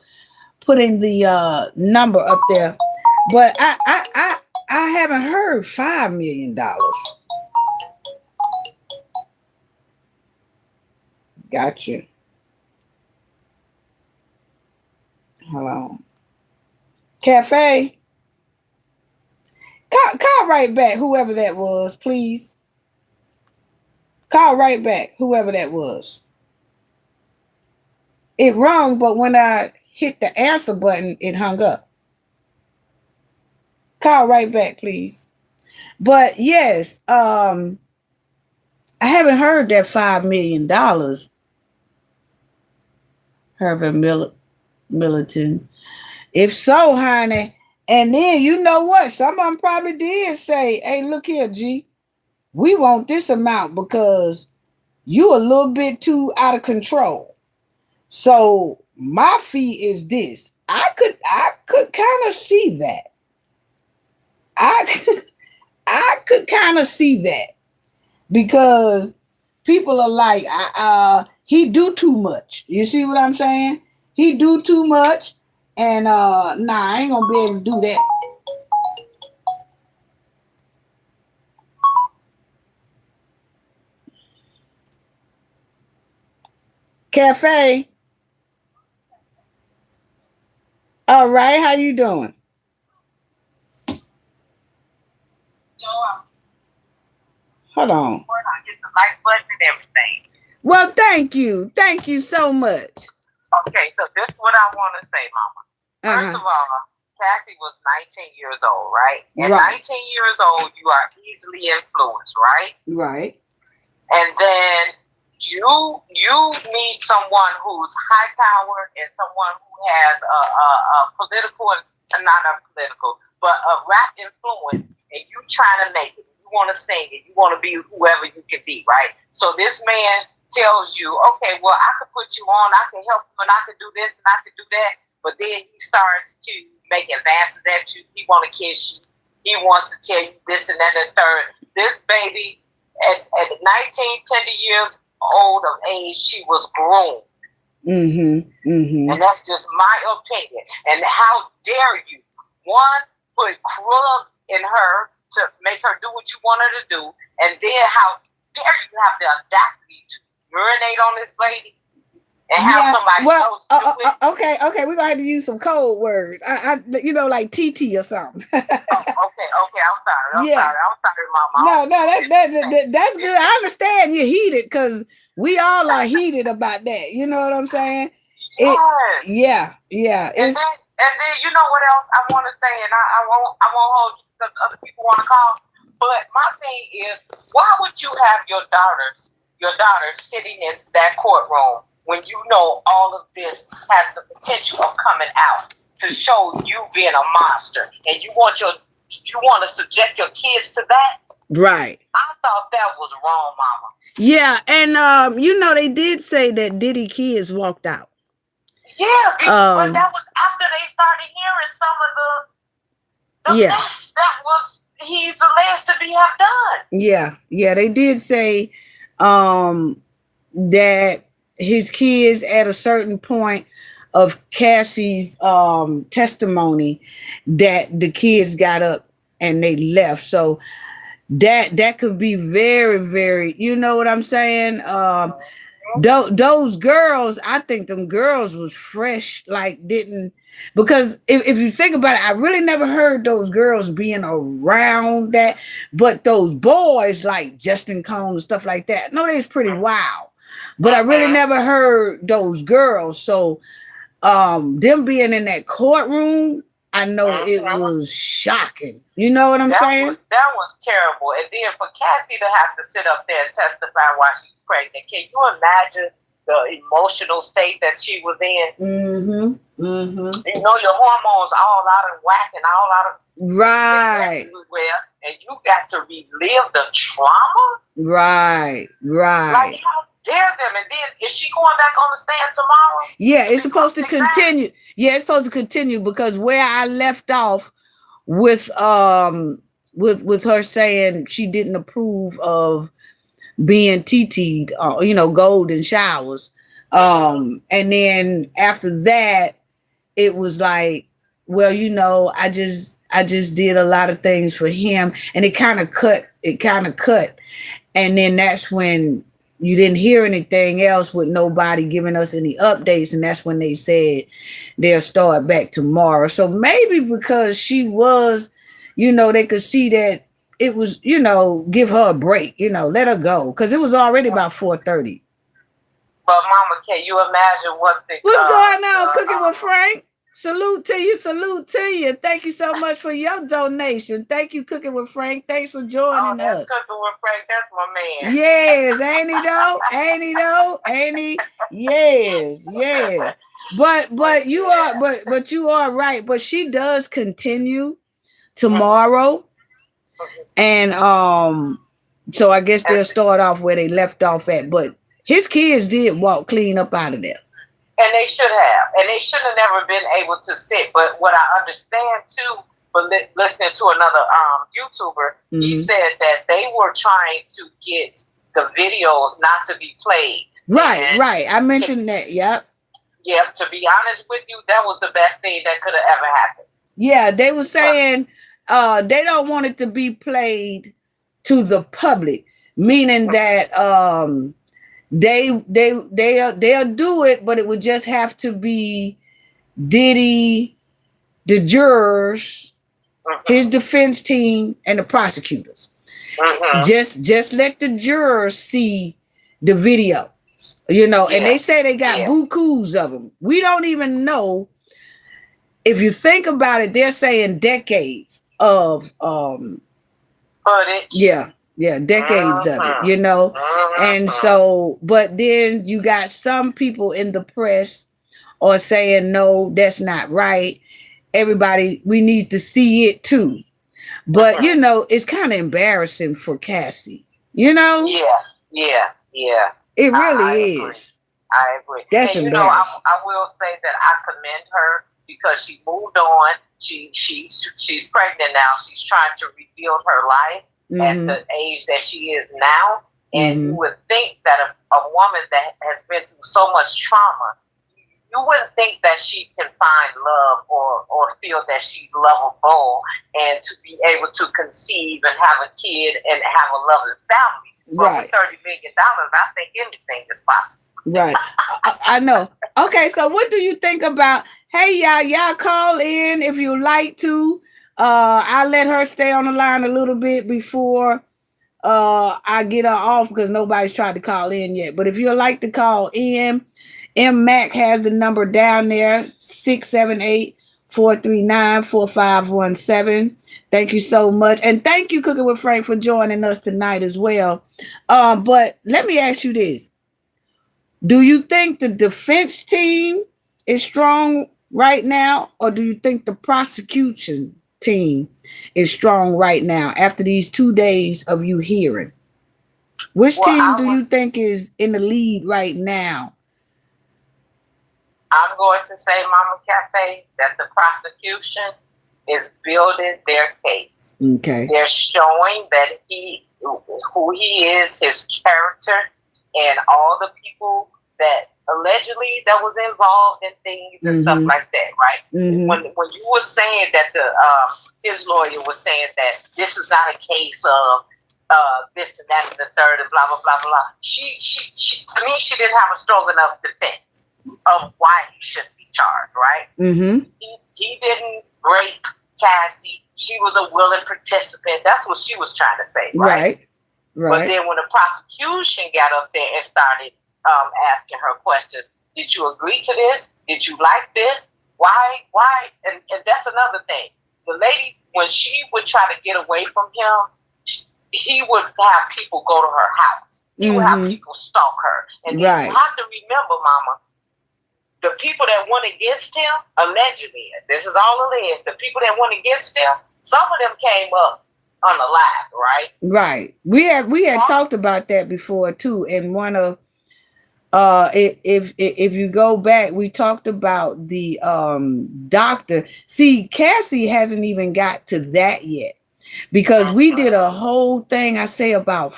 S1: putting the number up there. But I haven't heard $5 million. Gotcha. Hello. Cafe. Call right back, whoever that was, please. Call right back, whoever that was. It rung, but when I hit the answer button, it hung up. Call right back, please. But yes, I haven't heard that $5 million. Herbert Militant. If so, honey, and then you know what? Some of them probably did say, hey, look here, G. We want this amount because you a little bit too out of control. So my fee is this. I could kind of see that. I could kind of see that because people are like, he do too much. You see what I'm saying? He do too much, and nah, I ain't gonna be able to do that. Cafe. All right, how you doing? Hold on.
S3: I get the like button and everything.
S1: Well, thank you. Thank you so much.
S3: Okay, so this is what I want to say, Mama. First of all, Cassie was 19 years old, right? And
S1: Right.
S3: 19 years old, you are easily influenced, right?
S1: Right.
S3: And then you need someone who's high power and someone who has a political and not a political, but a rap influence, and you trying to make it. You want to sing it. You want to be whoever you can be, right? So this man tells you, okay, well, I can put you on, I can help you, and I can do this and I can do that. But then he starts to make advances at you. He want to kiss you. He wants to tell you this and that and the third. This baby, at 19, 20 years old of age, she was groomed. And that's just my opinion. And how dare you, one, put drugs in her to make her do what you want her to do, and then how dare you have the audacity to urinate on this lady and have somebody else do it?
S1: Okay, we're gonna have to use some code words. I like TT or something.
S3: Okay, I'm sorry, Mama.
S1: No, that's good. I understand you're heated because we all are heated about that. You know what I'm saying? Yeah.
S3: And then you know what else I want to say, and I won't hold you because other people want to call. But my thing is, why would you have your daughters sitting in that courtroom when you know all of this has the potential of coming out to show you being a monster, and you want to subject your kids to that?
S1: Right.
S3: I thought that was wrong, Mama.
S1: Yeah, and they did say that Diddy kids walked out.
S3: Yeah, but that was after they started hearing some of the mess that he's alleged to have done.
S1: Yeah, they did say that his kids at a certain point of Cassie's testimony that the kids got up and they left. So that could be very, very, you know what I'm saying? Those girls, I think them girls was fresh, like didn't, because if you think about it, I really never heard those girls being around that, but those boys like Justin Cone and stuff like that, no, they was pretty wild, but I really never heard those girls. So them being in that courtroom, I know it was shocking. You know what I'm saying?
S3: That was terrible. And then for Cassie to have to sit up there and testify while she's pregnant, can you imagine the emotional state that she was in?
S1: Mm-hmm. Mm-hmm.
S3: You know, your hormones all out of whack and all out of
S1: right.
S3: And you got to relive the trauma.
S1: Right.
S3: Like, how dare them? And then is she going back on the stand tomorrow?
S1: Yeah, it's supposed to continue. Yeah, it's supposed to continue because where I left off with her saying she didn't approve of being TT'd, golden showers. And then after that, it was like, well, I just did a lot of things for him, and it kind of cut. And then that's when you didn't hear anything else with nobody giving us any updates. And that's when they said they'll start back tomorrow. So maybe because she was, they could see that it was, give her a break, let her go. Because it was already about 4:30.
S3: But Mama, can you imagine what's
S1: going on, Cooking with Frank? Salute to you. Thank you so much for your donation. Thank you, Cooking with Frank. Thanks for joining us.
S3: Cooking with Frank, that's my man.
S1: Yes, ain't he though? Ain't he? Yes. But you are right. But she does continue tomorrow. And so I guess they'll start off where they left off at. But his kids did walk clean up out of there.
S3: And they should have. And they should have never been able to sit. But what I understand, too, from listening to another YouTuber, he said that they were trying to get the videos not to be played.
S1: Right. I mentioned that. Yep.
S3: Yep. To be honest with you, that was the best thing that could have ever happened. Yeah,
S1: they were saying they don't want it to be played to the public, meaning that they'll do it, but it would just have to be Diddy, the jurors, his defense team, and the prosecutors. Just let the jurors see the videos, and they say they got bukus of them. We don't even know. If you think about it, they're saying decades of
S3: footage.
S1: Yeah, decades of it, And so, but then you got some people in the press are saying, no, that's not right. Everybody, we need to see it too. But, it's kind of embarrassing for Cassie, Yeah. It really is.
S3: I agree.
S1: That's embarrassing.
S3: I will say that I commend her because she moved on. She's pregnant now. She's trying to rebuild her life. At the age that she is now, and you would think that a woman that has been through so much trauma, you wouldn't think that she can find love or feel that she's lovable and to be able to conceive and have a kid and have a loving family. But with $30 million, I think anything is possible.
S1: Right. I know. Okay, so what do you think about, hey, y'all call in if you like to. I'll let her stay on the line a little bit before I get her off because nobody's tried to call in yet. But if you'd like to call in, Mac has the number down there, 678-439-4517. Thank you so much. And thank you, Cooking with Frank, for joining us tonight as well. But let me ask you this. Do you think the defense team is strong right now, or do you think the prosecution team is strong right now after these 2 days of you hearing? Which team do you think is in the lead right now?
S3: I'm going to say, Mama Cafe, that the prosecution is building their case.
S1: Okay.
S3: They're showing that who he is, his character, and all the people that allegedly that was involved in things and stuff like that, right? When you were saying that his lawyer was saying that this is not a case of this and that and the third and blah blah blah blah. She to me she didn't have a strong enough defense of why he shouldn't be charged, right?
S1: Mm-hmm.
S3: He didn't rape Cassie. She was a willing participant. That's what she was trying to say, right?
S1: Right.
S3: But then when the prosecution got up there and started asking her questions, did you agree to this? Did you like this? Why? And that's another thing. The lady, when she would try to get away from him, he would have people go to her house. He would have people stalk her. And you have to remember, Mama, the people that went against him, allegedly, this is all alleged, the people that went against him, some of them came up unalive, right?
S1: Right. We had talked about that before too. And one of if you go back, we talked about the doctor. See, Cassie hasn't even got to that yet, because we did a whole thing, I say, about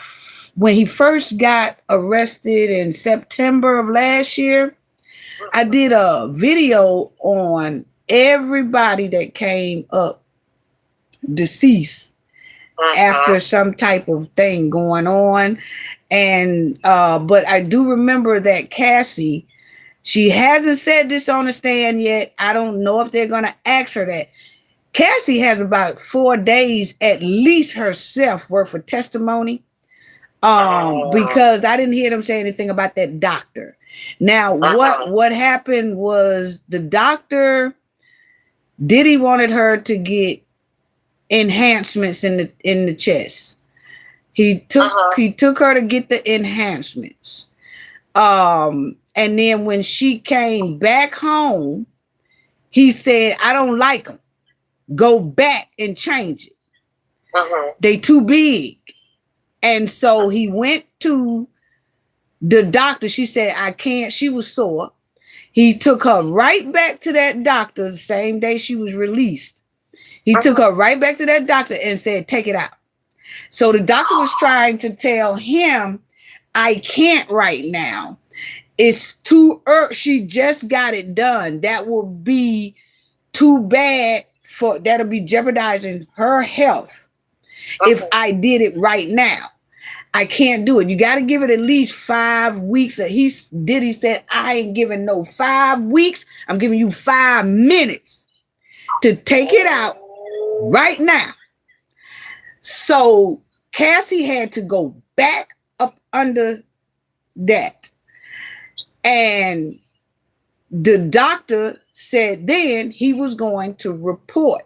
S1: when he first got arrested in September of last year. I did a video on everybody that came up deceased after some type of thing going on. And but I do remember that Cassie, she hasn't said this on the stand yet. I don't know if they're gonna ask her that. Cassie has about 4 days at least herself worth of testimony, because I didn't hear them say anything about that doctor. Now what happened was the doctor, Diddy wanted her to get enhancements in the chest. He took her to get the enhancements. And then when she came back home, he said, I don't like them. Go back and change it. They too big. And so he went to the doctor. She said, I can't. She was sore. He took her right back to that doctor the same day she was released. He took her right back to that doctor and said, take it out. So the doctor was trying to tell him, I can't right now. It's too early. She just got it done. That will be too bad that'll be jeopardizing her health if I did it right now. I can't do it. You got to give it at least 5 weeks. He said, I ain't giving no 5 weeks. I'm giving you 5 minutes to take it out right now. So Cassie had to go back up under that. And the doctor said then he was going to report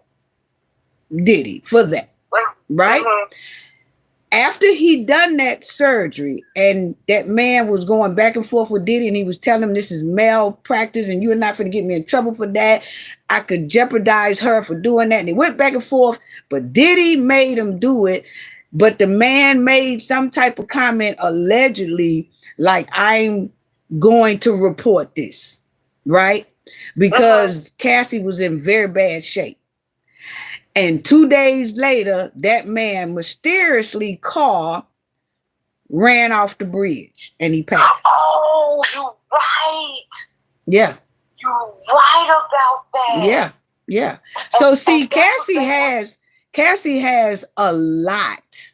S1: Diddy for that. Right? After he done that surgery and that man was going back and forth with Diddy and he was telling him this is malpractice and you're not going to get me in trouble for that. I could jeopardize her for doing that. And they went back and forth, but Diddy made him do it. But the man made some type of comment allegedly like, I'm going to report this, right? Because Cassie was in very bad shape. And 2 days later, that man mysteriously ran off the bridge and he passed.
S3: Oh, you're right.
S1: Yeah.
S3: You're right about that.
S1: Yeah. So see, Cassie has a lot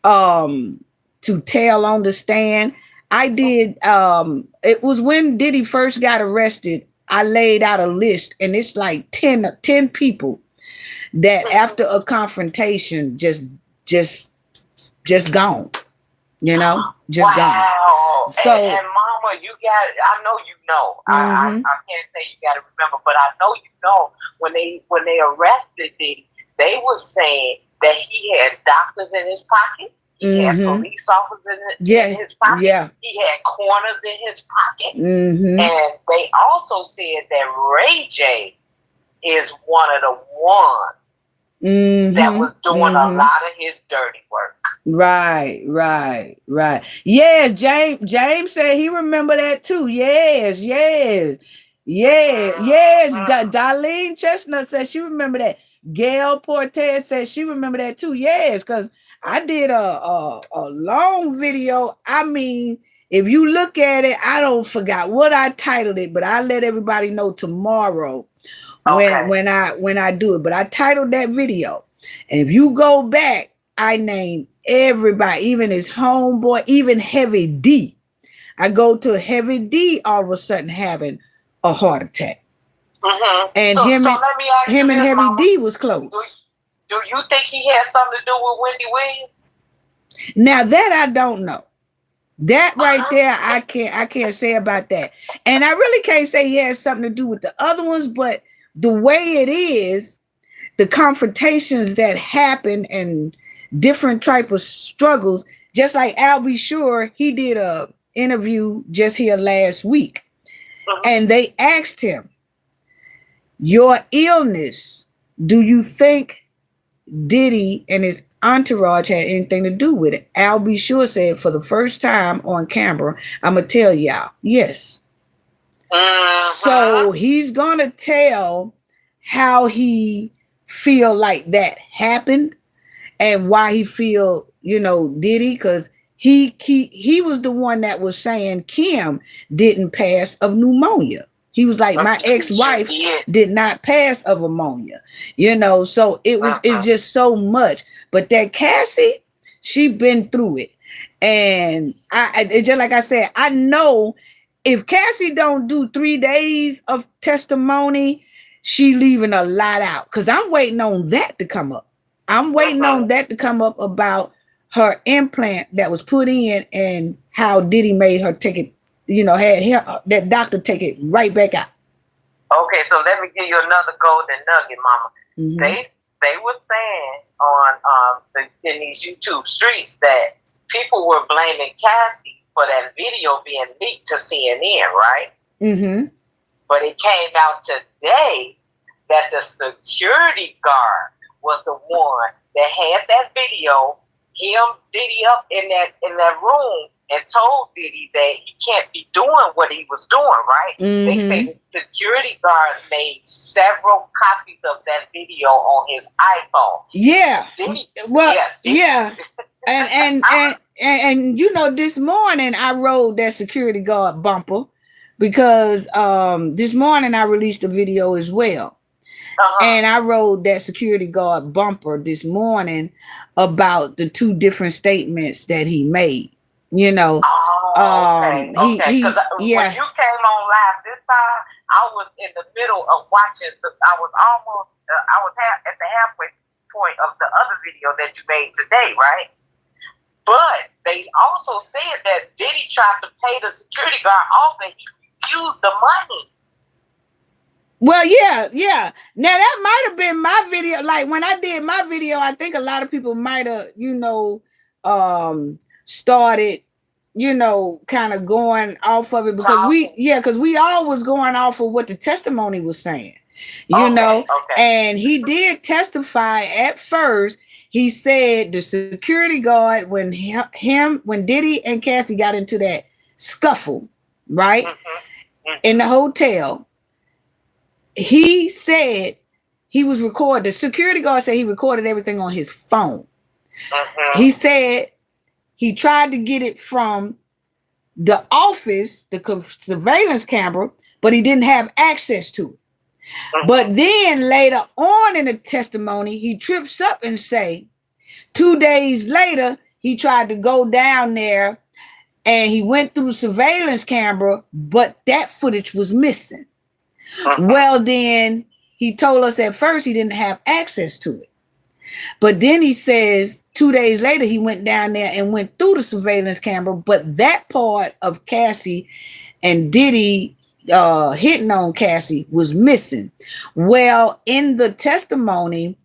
S1: to tell on the stand. I did it was when Diddy first got arrested, I laid out a list and it's like 10 people that after a confrontation just gone, just gone.
S3: So and Mama, you got, I know you know. I can't say you got to remember, but I know you know when they arrested Diddy, they was saying that he had doctors in his pocket. He had police officers in his pocket. Yeah. He had corners in his pocket. And they also said that Ray J is one of the ones that was doing a lot of his dirty work.
S1: Right. Yes, James said he remember that too. Yes. Darlene Chestnut said she remember that. Gail Portez said she remember that too. Yes, because I did a long video. I mean, if you look at it, I don't forgot what I titled it, but I'll let everybody know tomorrow when I do it. But I titled that video. And if you go back, I named everybody, even his homeboy, even Heavy D. I go to Heavy D all of a sudden having a heart attack.
S3: Mm-hmm.
S1: And
S3: so
S1: him
S3: let me ask
S1: and
S3: you this,
S1: Heavy
S3: Mama.
S1: D was close.
S3: Do you think he had something to do with Wendy Williams?
S1: Now that I don't know. That right there, I can't say about that. And I really can't say he has something to do with the other ones, but the way it is, the confrontations that happen and different type of struggles, just like Al B. Sure, he did a interview just here last week. And they asked him, your illness, do you think Diddy and his entourage had anything to do with it? Al B. Sure said for the first time on camera, I'm going to tell y'all, yes. So he's going to tell how he feel like that happened and why he feel, Diddy, because he was the one that was saying Kim didn't pass of pneumonia. He was like, my ex-wife did not pass of ammonia, so it's just so much. But that Cassie, she been through it. And it just like I said, I know if Cassie don't do 3 days of testimony, she leaving a lot out. Because I'm waiting on that to come up. I'm waiting on that to come up about her implant that was put in and how Diddy made her take it, had that doctor take it right back out.
S3: Okay, so let me give you another golden nugget, Mama. Mm-hmm. They were saying on in these YouTube streets that people were blaming Cassie for that video being leaked to CNN, right? Mm-hmm. But it came out today that the security guard was the one that had that video, him, Diddy up in that room, and told Diddy that he can't be doing what he was doing, right? Mm-hmm. They say the security guard made several copies of that video on his iPhone.
S1: Yeah. Diddy, yeah. And this morning I rode that security guard bumper because this morning I released a video as well. And I rode that security guard bumper this morning about the 2 different statements that he made. Okay.
S3: When you came on live this time, I was in the middle of watching. I was at the halfway point of the other video that you made today, right? But they also said that Diddy tried to pay the security guard off and he refused the money.
S1: Well, yeah. Now that might have been my video. Like when I did my video, I think a lot of people might have, started, kind of going off of it because we all was going off of what the testimony was saying, and he did testify at first. He said the security guard, when Diddy and Cassie got into that scuffle, right, in the hotel, he said he was recorded. The security guard said he recorded everything on his phone. He said he tried to get it from the office, the surveillance camera, but he didn't have access to it. But then later on in the testimony, he trips up and say 2 days later, he tried to go down there and he went through the surveillance camera, but that footage was missing. Well, then he told us at first he didn't have access to it. But then he says 2 days later, he went down there and went through the surveillance camera. But that part of Cassie and Diddy hitting on Cassie was missing. Well, in the testimony,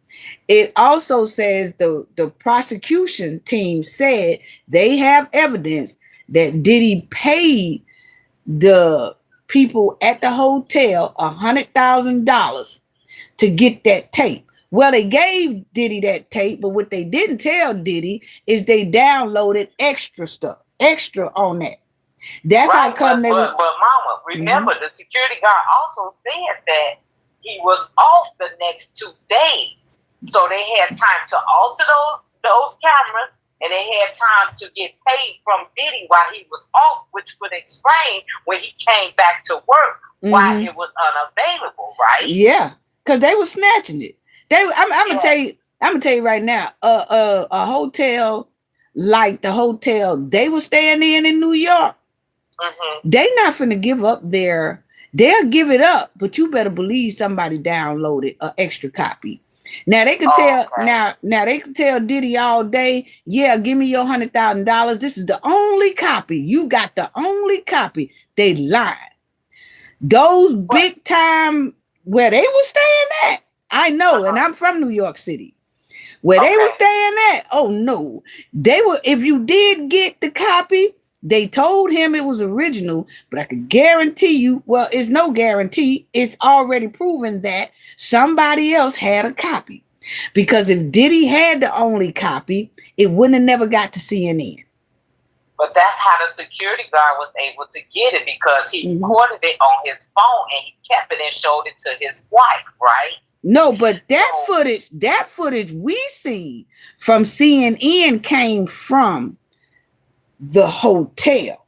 S1: it also says the prosecution team said they have evidence that Diddy paid the people at the hotel $100,000 to get that tape. Well, they gave Diddy that tape, but what they didn't tell Diddy is they downloaded extra stuff, extra on that. That's right, how come they was.
S3: But Mama, remember the security guard also said that he was off the next 2 days, so they had time to alter those cameras, and they had time to get paid from Diddy while he was off, which would explain when he came back to work why it was unavailable, right?
S1: Yeah, because they were snatching it. I'm gonna tell you right now. A hotel like the hotel they were staying in New York, they not finna give up their. They'll give it up, but you better believe somebody downloaded an extra copy. Now they can tell. Now they can tell Diddy all day. Yeah, give me your $100,000. This is the only copy. You got the only copy. They lied. Those big time where they were staying at. I know, and I'm from New York City. Where they were staying at. Oh no, they were. If you did get the copy. They told him it was original, but I could guarantee you, well, it's no guarantee. It's already proven that somebody else had a copy. Because if Diddy had the only copy, it wouldn't have never got to CNN.
S3: But that's how the security guard was able to get it, because he recorded it on his phone and he kept it and showed it to his wife, right?
S1: No, but that footage we see from CNN came from the hotel.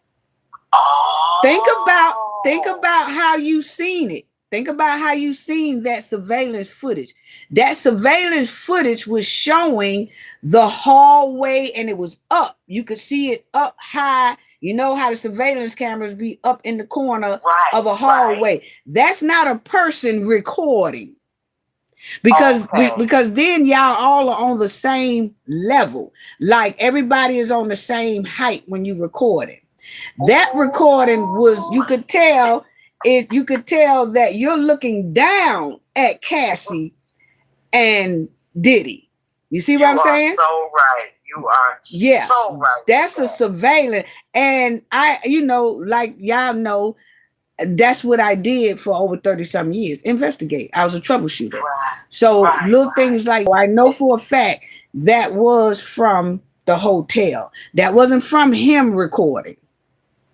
S1: Think about how you seen it. Think about how you seen that surveillance footage. That surveillance footage was showing the hallway, and it was up. You could see it up high. You know how the surveillance cameras be up in the corner of a hallway. That's not a person recording. Because then y'all all are on the same level. Like everybody is on the same height when you record it. That recording was, you could tell that you're looking down at Cassie and Diddy. You see what I'm saying?
S3: So right. You are so right.
S1: That's a surveillance. And like y'all know, that's what I did for over 30-something years. Investigate. I was a troubleshooter. So little things like, I know for a fact that was from the hotel. That wasn't from him recording.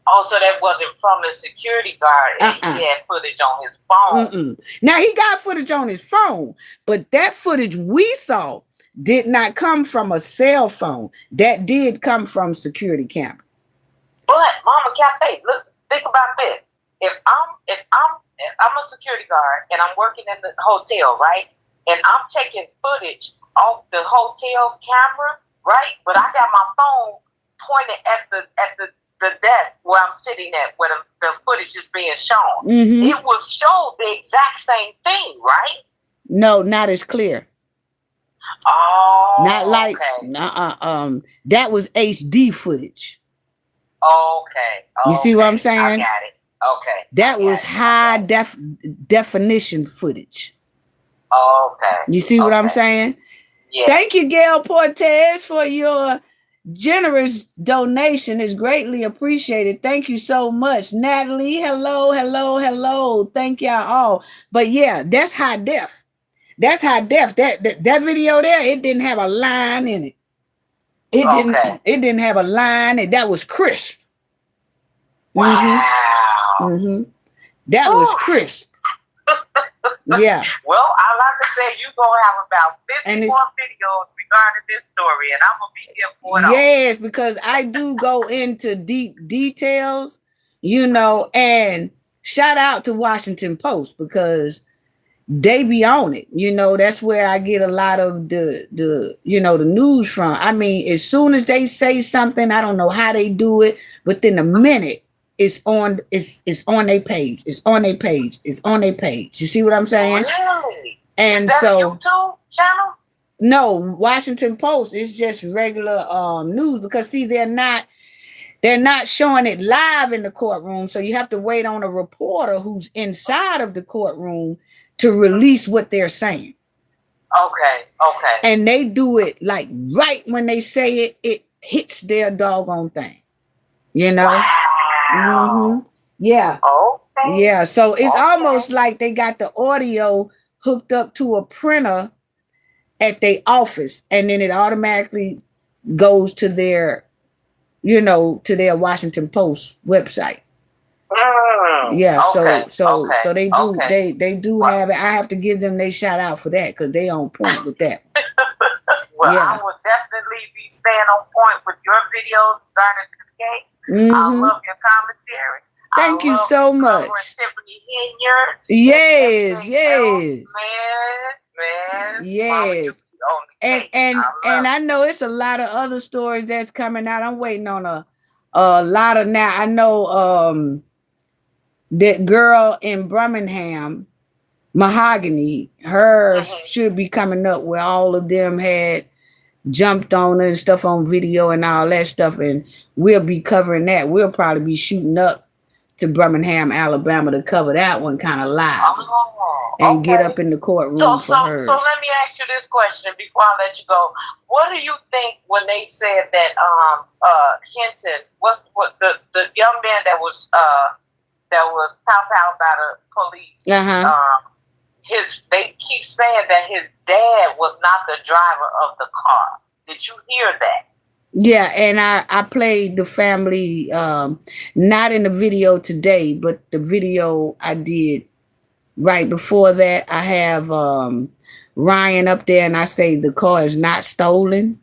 S3: Oh, so that wasn't from the security guard, and he had footage on his phone.
S1: Now, he got footage on his phone, but that footage we saw did not come from a cell phone. That did come from security camera.
S3: But, Mama Cafe, look, think about this. If I'm a security guard and I'm working in the hotel, right? And I'm taking footage off the hotel's camera, right? But I got my phone pointed at the desk where I'm sitting at, where the footage is being shown. It will show the exact same thing, right?
S1: No, not as clear.
S3: Oh,
S1: not like that was HD footage.
S3: Okay.
S1: You see what I'm saying?
S3: I got it. Okay.
S1: That was high definition footage.
S3: Okay.
S1: You see what I'm saying? Yeah. Thank you, Gail Portez, for your generous donation. It's greatly appreciated. Thank you so much. Natalie, hello. Thank y'all all. But yeah, that's high def. That's high def. That video there, it didn't have a line in it. It didn't have a line, and that was crisp.
S3: Wow.
S1: That was crisp. Yeah.
S3: Well, I like to say you're going to have about 50 more videos regarding this story, and I'm going to be here for it.
S1: Yes, because I do go into deep details, and shout out to Washington Post, because they be on it. That's where I get a lot of the news from. I mean, as soon as they say something, I don't know how they do it, within a minute, it's on their page. It's on their page. You see what I'm saying?
S3: Really?
S1: And
S3: is that
S1: so,
S3: a YouTube channel?
S1: No, Washington Post is just regular news, because see, they're not showing it live in the courtroom. So you have to wait on a reporter who's inside of the courtroom to release what they're saying. Okay. And they do it like right when they say it, it hits their doggone thing.
S3: Wow.
S1: Yeah.
S3: Okay.
S1: Yeah. So it's almost like they got the audio hooked up to a printer at their office, and then it automatically goes to their, to their Washington Post website. Yeah. So they do they do have it. I have to give them their shout out for that, because they on point with that.
S3: Well, yeah. I will definitely be staying on point with your videos regarding this case. I love your commentary.
S1: Thank you so much. Yes.
S3: Man.
S1: Yes.
S3: on the case.
S1: And I know it's a lot of other stories that's coming out. I'm waiting on a lot of now. I know that girl in Birmingham, Mahogany, hers should be coming up where all of them had jumped on her and stuff on video and all that stuff, and we'll be covering that. We'll probably be shooting up to Birmingham, Alabama to cover that one kind of live and get up in the courtroom for her.
S3: So let me ask you this question before I let you go. What do you think when they said that Hinton, what the young man that was pow by the police? They keep saying that his dad was not the driver of the car. Did you hear that?
S1: Yeah, and I played the family, not in the video today, but the video I did right before that. I have Ryan up there, and I say the car is not stolen.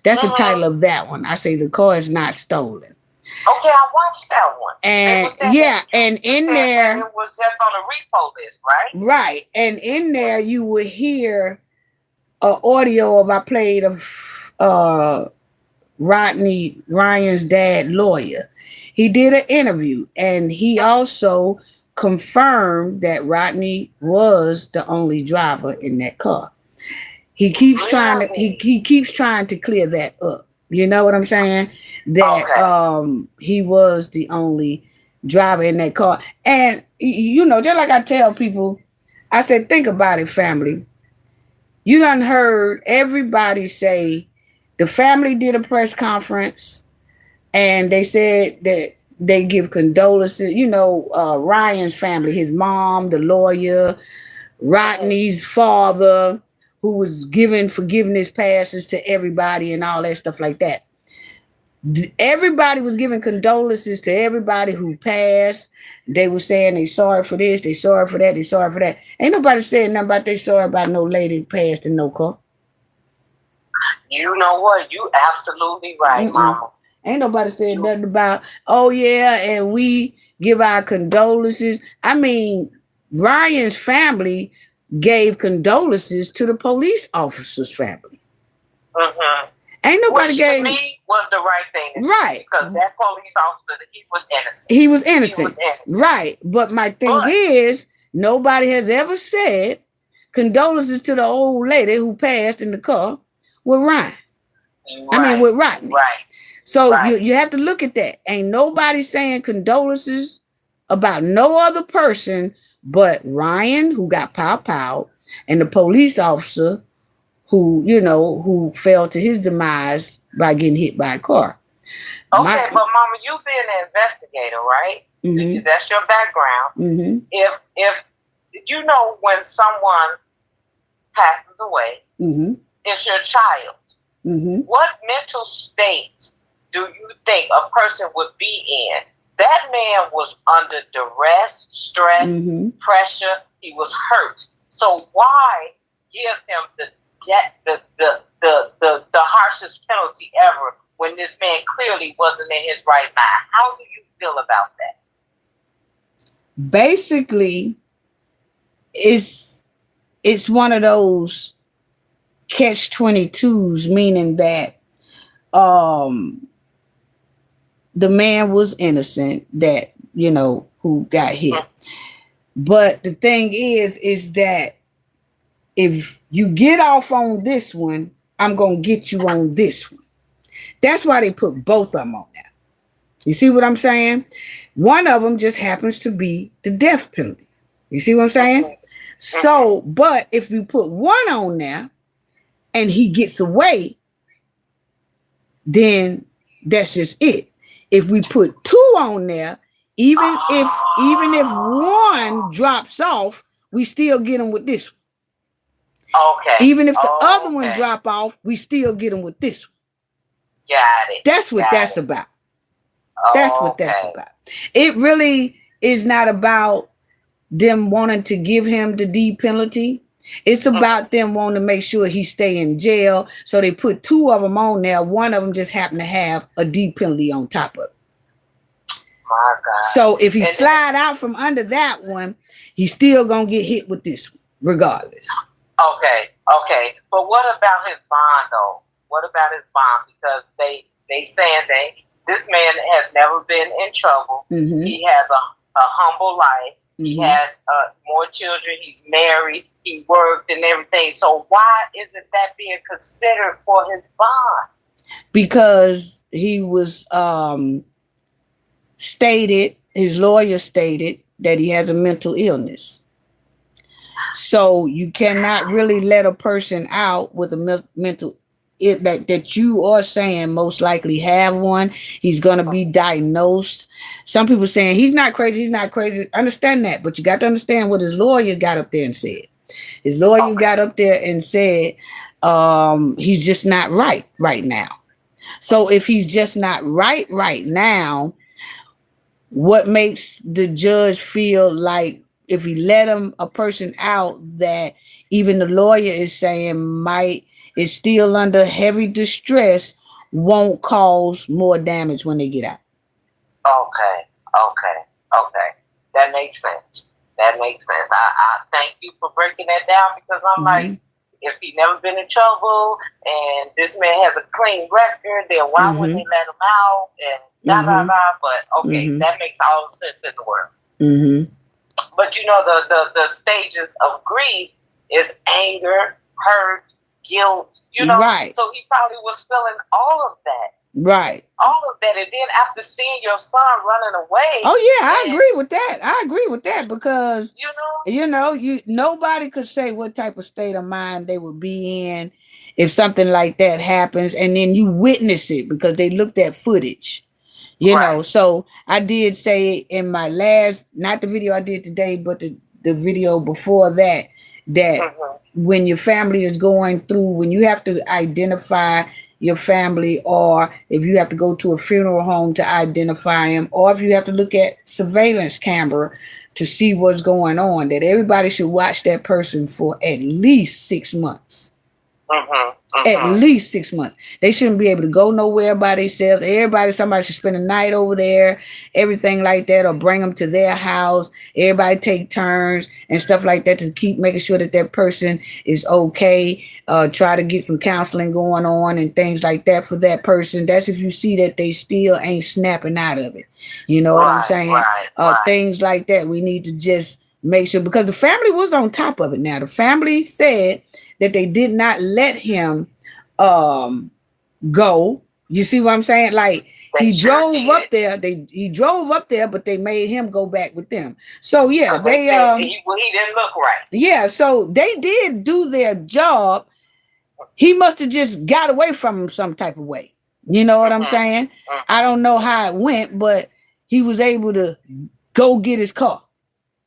S1: That's the title of that one. I say the car is not stolen.
S3: Okay, I watched that one.
S1: And and in there
S3: it was just on the repo list, right?
S1: Right, and in there you will hear audio I played of Ryan's dad, lawyer. He did an interview, and he also confirmed that Rodney was the only driver in that car. He keeps trying to he keeps trying to clear that up. You know what I'm saying? That he was the only driver in that car. And you know, just like I tell people, I said, think about it, family. You done heard everybody say the family did a press conference and they said that they give condolences. You know, Ryan's family, his mom, the lawyer, Rodney's father, who was giving forgiveness passes to everybody and all that stuff like that. Everybody was giving condolences to everybody who passed. They were saying they sorry for this, they sorry for that, they sorry for that. Ain't nobody saying nothing about they sorry about no lady passed in no car.
S3: You know what? You absolutely right, Mama.
S1: Ain't nobody said nothing about, oh yeah, and we give our condolences. I mean, Ryan's family gave condolences to the police officer's family. Ain't nobody gave.
S3: To me was the right thing.
S1: Right.
S3: Because that police officer, he was innocent.
S1: He was innocent. Right. But my thing is, nobody has ever said condolences to the old lady who passed in the car with Ryan. I mean, with Rodney.
S3: Right.
S1: So you have to look at that. Ain't nobody saying condolences about no other person but Ryan, who got pow, and the police officer who, you know, who fell to his demise by getting hit by a car.
S3: Okay, but Mama, you've been an investigator, right? That's your background. If you know when someone passes away, it's your child. What mental state do you think a person would be in? That man was under duress, stress, pressure. He was hurt. So why give him the harshest penalty ever when this man clearly wasn't in his right mind? How do you feel about that?
S1: Basically, it's one of those catch-22s, meaning that the man was innocent, that, you know, who got hit. But the thing is that if you get off on this one, I'm going to get you on this one. That's why they put both of them on there. You see what I'm saying? One of them just happens to be the death penalty. You see what I'm saying? So, but if you put one on there and he gets away, then that's just it. If we put two on there, even if one drops off, we still get him with this one.
S3: Okay.
S1: Even if the other one drop off, we still get him with this one.
S3: Got it.
S1: That's what that's about. That's what that's about. It really is not about them wanting to give him the D penalty. It's about them wanting to make sure he stay in jail. So they put two of them on there. One of them just happened to have a D penalty on top of it.
S3: My God.
S1: So if he slide out from under that one, he's still going to get hit with this one, regardless.
S3: Okay, okay. But what about his bond, though? What about his bond? Because they saying this man has never been in trouble.
S1: Mm-hmm.
S3: He has a humble life.
S1: Mm-hmm.
S3: He has more children. He's married. He worked and everything. So why isn't that being considered for his bond?
S1: Because he was stated, his lawyer stated that he has a mental illness. So you cannot really let a person out with a mental that you are saying most likely have one. He's going to be diagnosed. Some people saying he's not crazy. He's not crazy. Understand that, but you got to understand what his lawyer got up there and said. His lawyer got up there and said he's just not right now. So if he's just not right now, what makes the judge feel like if he let a person out that even the lawyer is saying is still under heavy distress, won't cause more damage when they get out?
S3: Okay. That makes sense. I thank you for breaking that down, because I'm like, if he never been in trouble and this man has a clean record, then why wouldn't they let him out? And But okay, that makes all the sense in the world. But you know, the stages of grief is anger, hurt, guilt. You know,
S1: right.
S3: So he probably was feeling all of that.
S1: Right.
S3: All of that. And then after seeing your son running away.
S1: Oh yeah, I agree with that. Because nobody could say what type of state of mind they would be in if something like that happens, and then you witness it because they looked at footage. You know, so I did say in my last, not the video I did today, but the video before that when your family is going through, when you have to identify your family, or if you have to go to a funeral home to identify them, or if you have to look at surveillance camera to see what's going on, that everybody should watch that person for at least 6 months. At least 6 months. They shouldn't be able to go nowhere by themselves. Somebody should spend a night over there, everything like that, or bring them to their house. Everybody take turns and stuff like that to keep making sure that person is okay. Try to get some counseling going on and things like that for that person. That's if you see that they still ain't snapping out of it. You know what I'm saying? Things like that. We need to just make sure, because the family was on top of it. Now the family said that they did not let him go. You see what I'm saying? Like he drove up there, but they made him go back with them. So yeah,
S3: he didn't look right.
S1: Yeah, so they did do their job. He must have just got away from him some type of way. You know what I'm saying? I don't know how it went, but he was able to go get his car.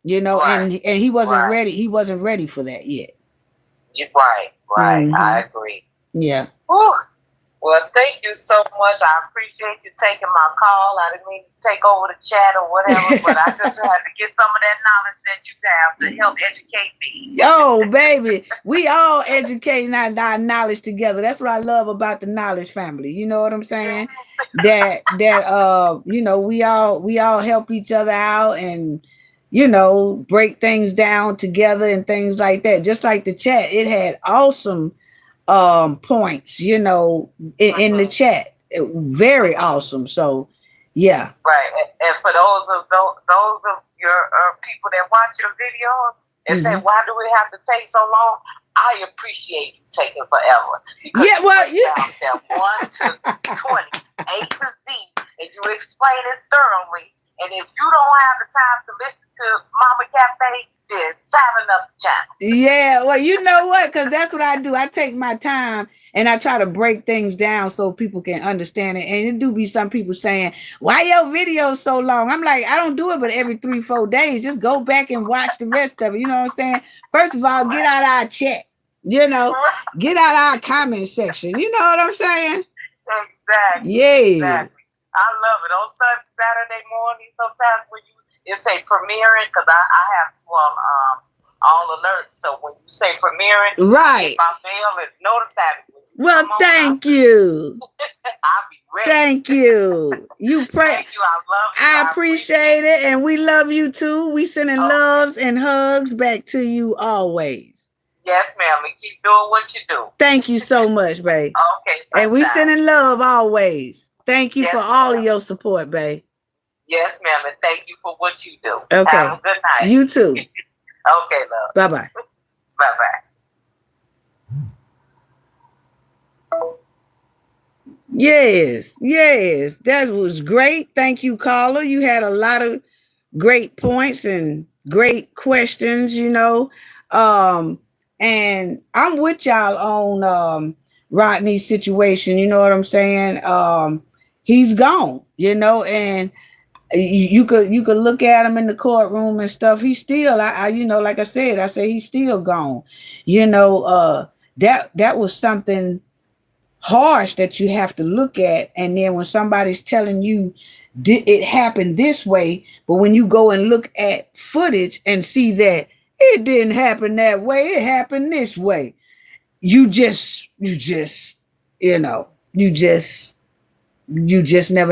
S1: You know, and he wasn't ready. He wasn't ready for that yet. Right.
S3: I agree.
S1: Yeah.
S3: Whew. Well, thank you so much. I appreciate you taking my call. I didn't mean to take over the chat or whatever, but I just had to get some of that knowledge that you have to help educate me.
S1: Yo, baby, we all educating our knowledge together. That's what I love about the knowledge family. You know what I'm saying? that we all help each other out and break things down together and things like that. Just like the chat, it had awesome points, in the chat. Very awesome. So, yeah.
S3: Right. And for those of your people that watch your video and say, why do we have to take so long? I appreciate you taking forever. Because you down step 1 to 20, A to Z, and you explain it thoroughly. And if you don't have the time to listen to Mama Cafe, then find another channel.
S1: Yeah, well, you know what? Because that's what I do. I take my time and I try to break things down so people can understand it. And it do be some people saying, why your video so long? I'm like, I don't do it, but every 3-4 days. Just go back and watch the rest of it. You know what I'm saying? First of all, get out our chat. Get out our comment section. You know what I'm saying?
S3: Exactly.
S1: Yeah.
S3: Exactly. I love it. On Saturday morning, sometimes when it say premiering, because I have all alerts. So when you say premiering,
S1: right,
S3: my mail is notified.
S1: Well, thank you.
S3: I'll be ready.
S1: Thank you. You pray.
S3: Thank you. I love you.
S1: I appreciate it, and we love you too. We sending loves and hugs back to you always.
S3: Yes, ma'am. And keep doing what you do.
S1: Thank you so much, babe.
S3: Okay,
S1: And we
S3: sunshine.
S1: sending love always. Thank you
S3: Yes,
S1: for all of
S3: ma'am.
S1: your support, babe.
S3: Yes, ma'am. And thank you for what you do.
S1: Okay.
S3: Have a good night.
S1: You too.
S3: Okay, love.
S1: Bye-bye.
S3: Bye-bye.
S1: Yes, that was great. Thank you, caller. You had a lot of great points and great questions, and I'm with y'all on Rodney's situation. You know what I'm saying? He's gone, and you could look at him in the courtroom and stuff. He's still, like I said, he's still gone. That was something harsh that you have to look at. And then when somebody's telling you it happened this way, but when you go and look at footage and see that it didn't happen that way, it happened this way, you just never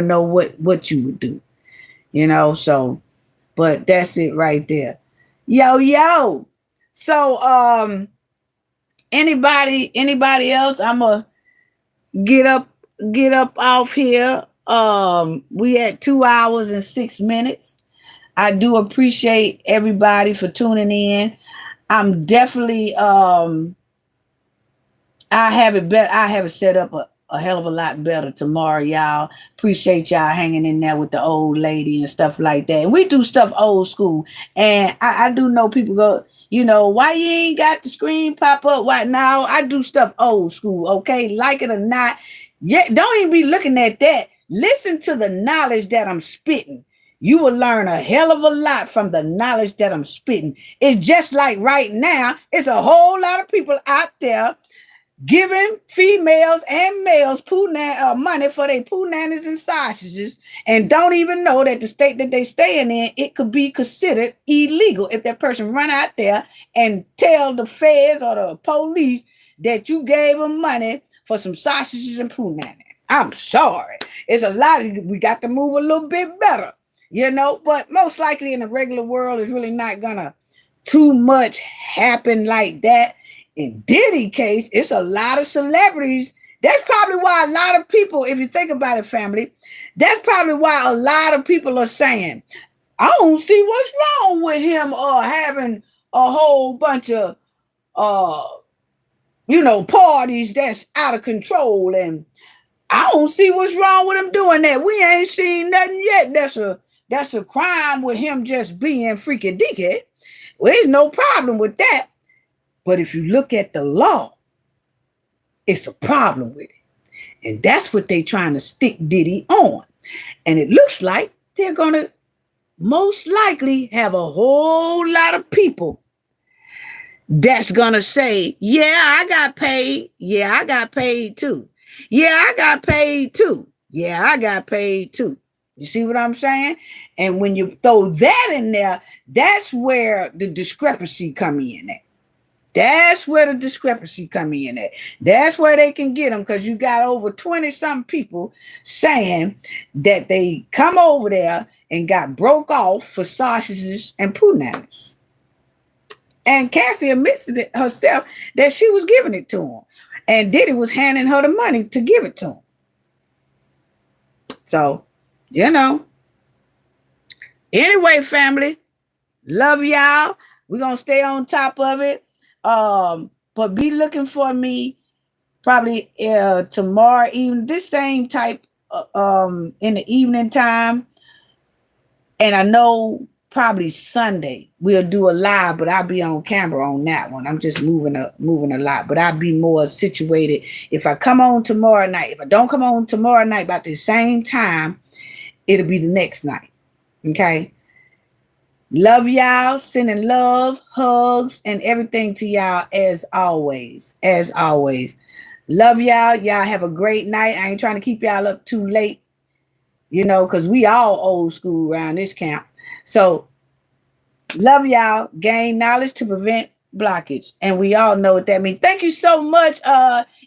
S1: know what you would do, so, but that's it right there. Yo, so anybody else? I'm a get up off here. We at 2 hours and 6 minutes. I do appreciate everybody for tuning in. I'm definitely I have it set up a hell of a lot better tomorrow, y'all. Appreciate y'all hanging in there with the old lady and stuff like that. And we do stuff old school. And I do know people go, why you ain't got the screen pop up? Why now? I do stuff old school, okay? Like it or not. Yeah, don't even be looking at that. Listen to the knowledge that I'm spitting. You will learn a hell of a lot from the knowledge that I'm spitting. It's just like right now, it's a whole lot of people out there giving females and males money for their nannies and sausages, and don't even know that the state that they staying in, it could be considered illegal if that person run out there and tell the feds or the police that you gave them money for some sausages and nanny. I'm sorry. It's a lot we got to move a little bit better, but most likely in the regular world, it's really not gonna too much happen like that. In Diddy case, it's a lot of celebrities. That's probably why a lot of people, if you think about it, family, that's probably why a lot of people are saying, I don't see what's wrong with him having a whole bunch of parties that's out of control, and I don't see what's wrong with him doing that. We ain't seen nothing yet. That's a crime with him just being freaky dickhead. Well, there's no problem with that. But if you look at the law, it's a problem with it. And that's what they're trying to stick Diddy on. And it looks like they're going to most likely have a whole lot of people that's going to say, yeah, I got paid. Yeah, I got paid too. Yeah, I got paid too. Yeah, I got paid too. You see what I'm saying? And when you throw that in there, that's where the discrepancy come in at. That's where the discrepancy come in at. That's where they can get them, because you got over 20-something people saying that they come over there and got broke off for sausages and punanas. And Cassie admits it herself that she was giving it to him. And Diddy was handing her the money to give it to him. So, Anyway, family, love y'all. We're going to stay on top of it. But be looking for me probably tomorrow evening, this same type in the evening time. And I know probably Sunday we'll do a live, but I'll be on camera on that one. I'm just moving a lot, but I'll be more situated if I come on tomorrow night. If I don't come on tomorrow night about the same time, it'll be the next night. Okay. Love y'all, sending love, hugs, and everything to y'all as always. Love y'all. Y'all have a great night. I ain't trying to keep y'all up too late, because we all old school around this camp. So love y'all. Gain knowledge to prevent blockage. And we all know what that means. Thank you so much,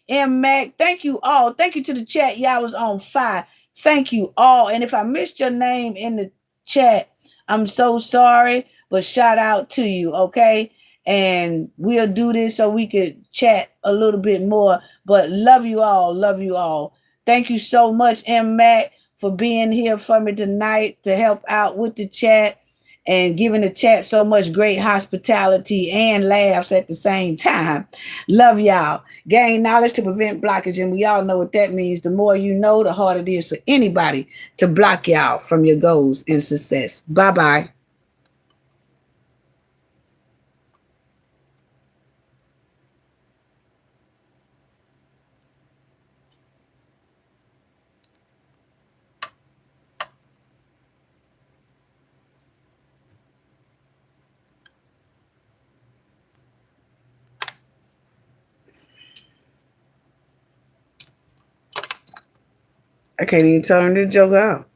S1: M Mac. Thank you all. Thank you to the chat. Y'all was on fire. Thank you all. And if I missed your name in the chat, I'm so sorry, but shout out to you, okay? and we'll do this so we could chat a little bit more. But love you all. Love you all. Thank you so much, M. Mac, for being here for me tonight to help out with the chat and giving the chat so much great hospitality and laughs at the same time. Love y'all. Gain knowledge to prevent blockage, and we all know what that means. The more you know, the harder it is for anybody to block y'all from your goals and success. Bye-bye. I can't even turn this joke out.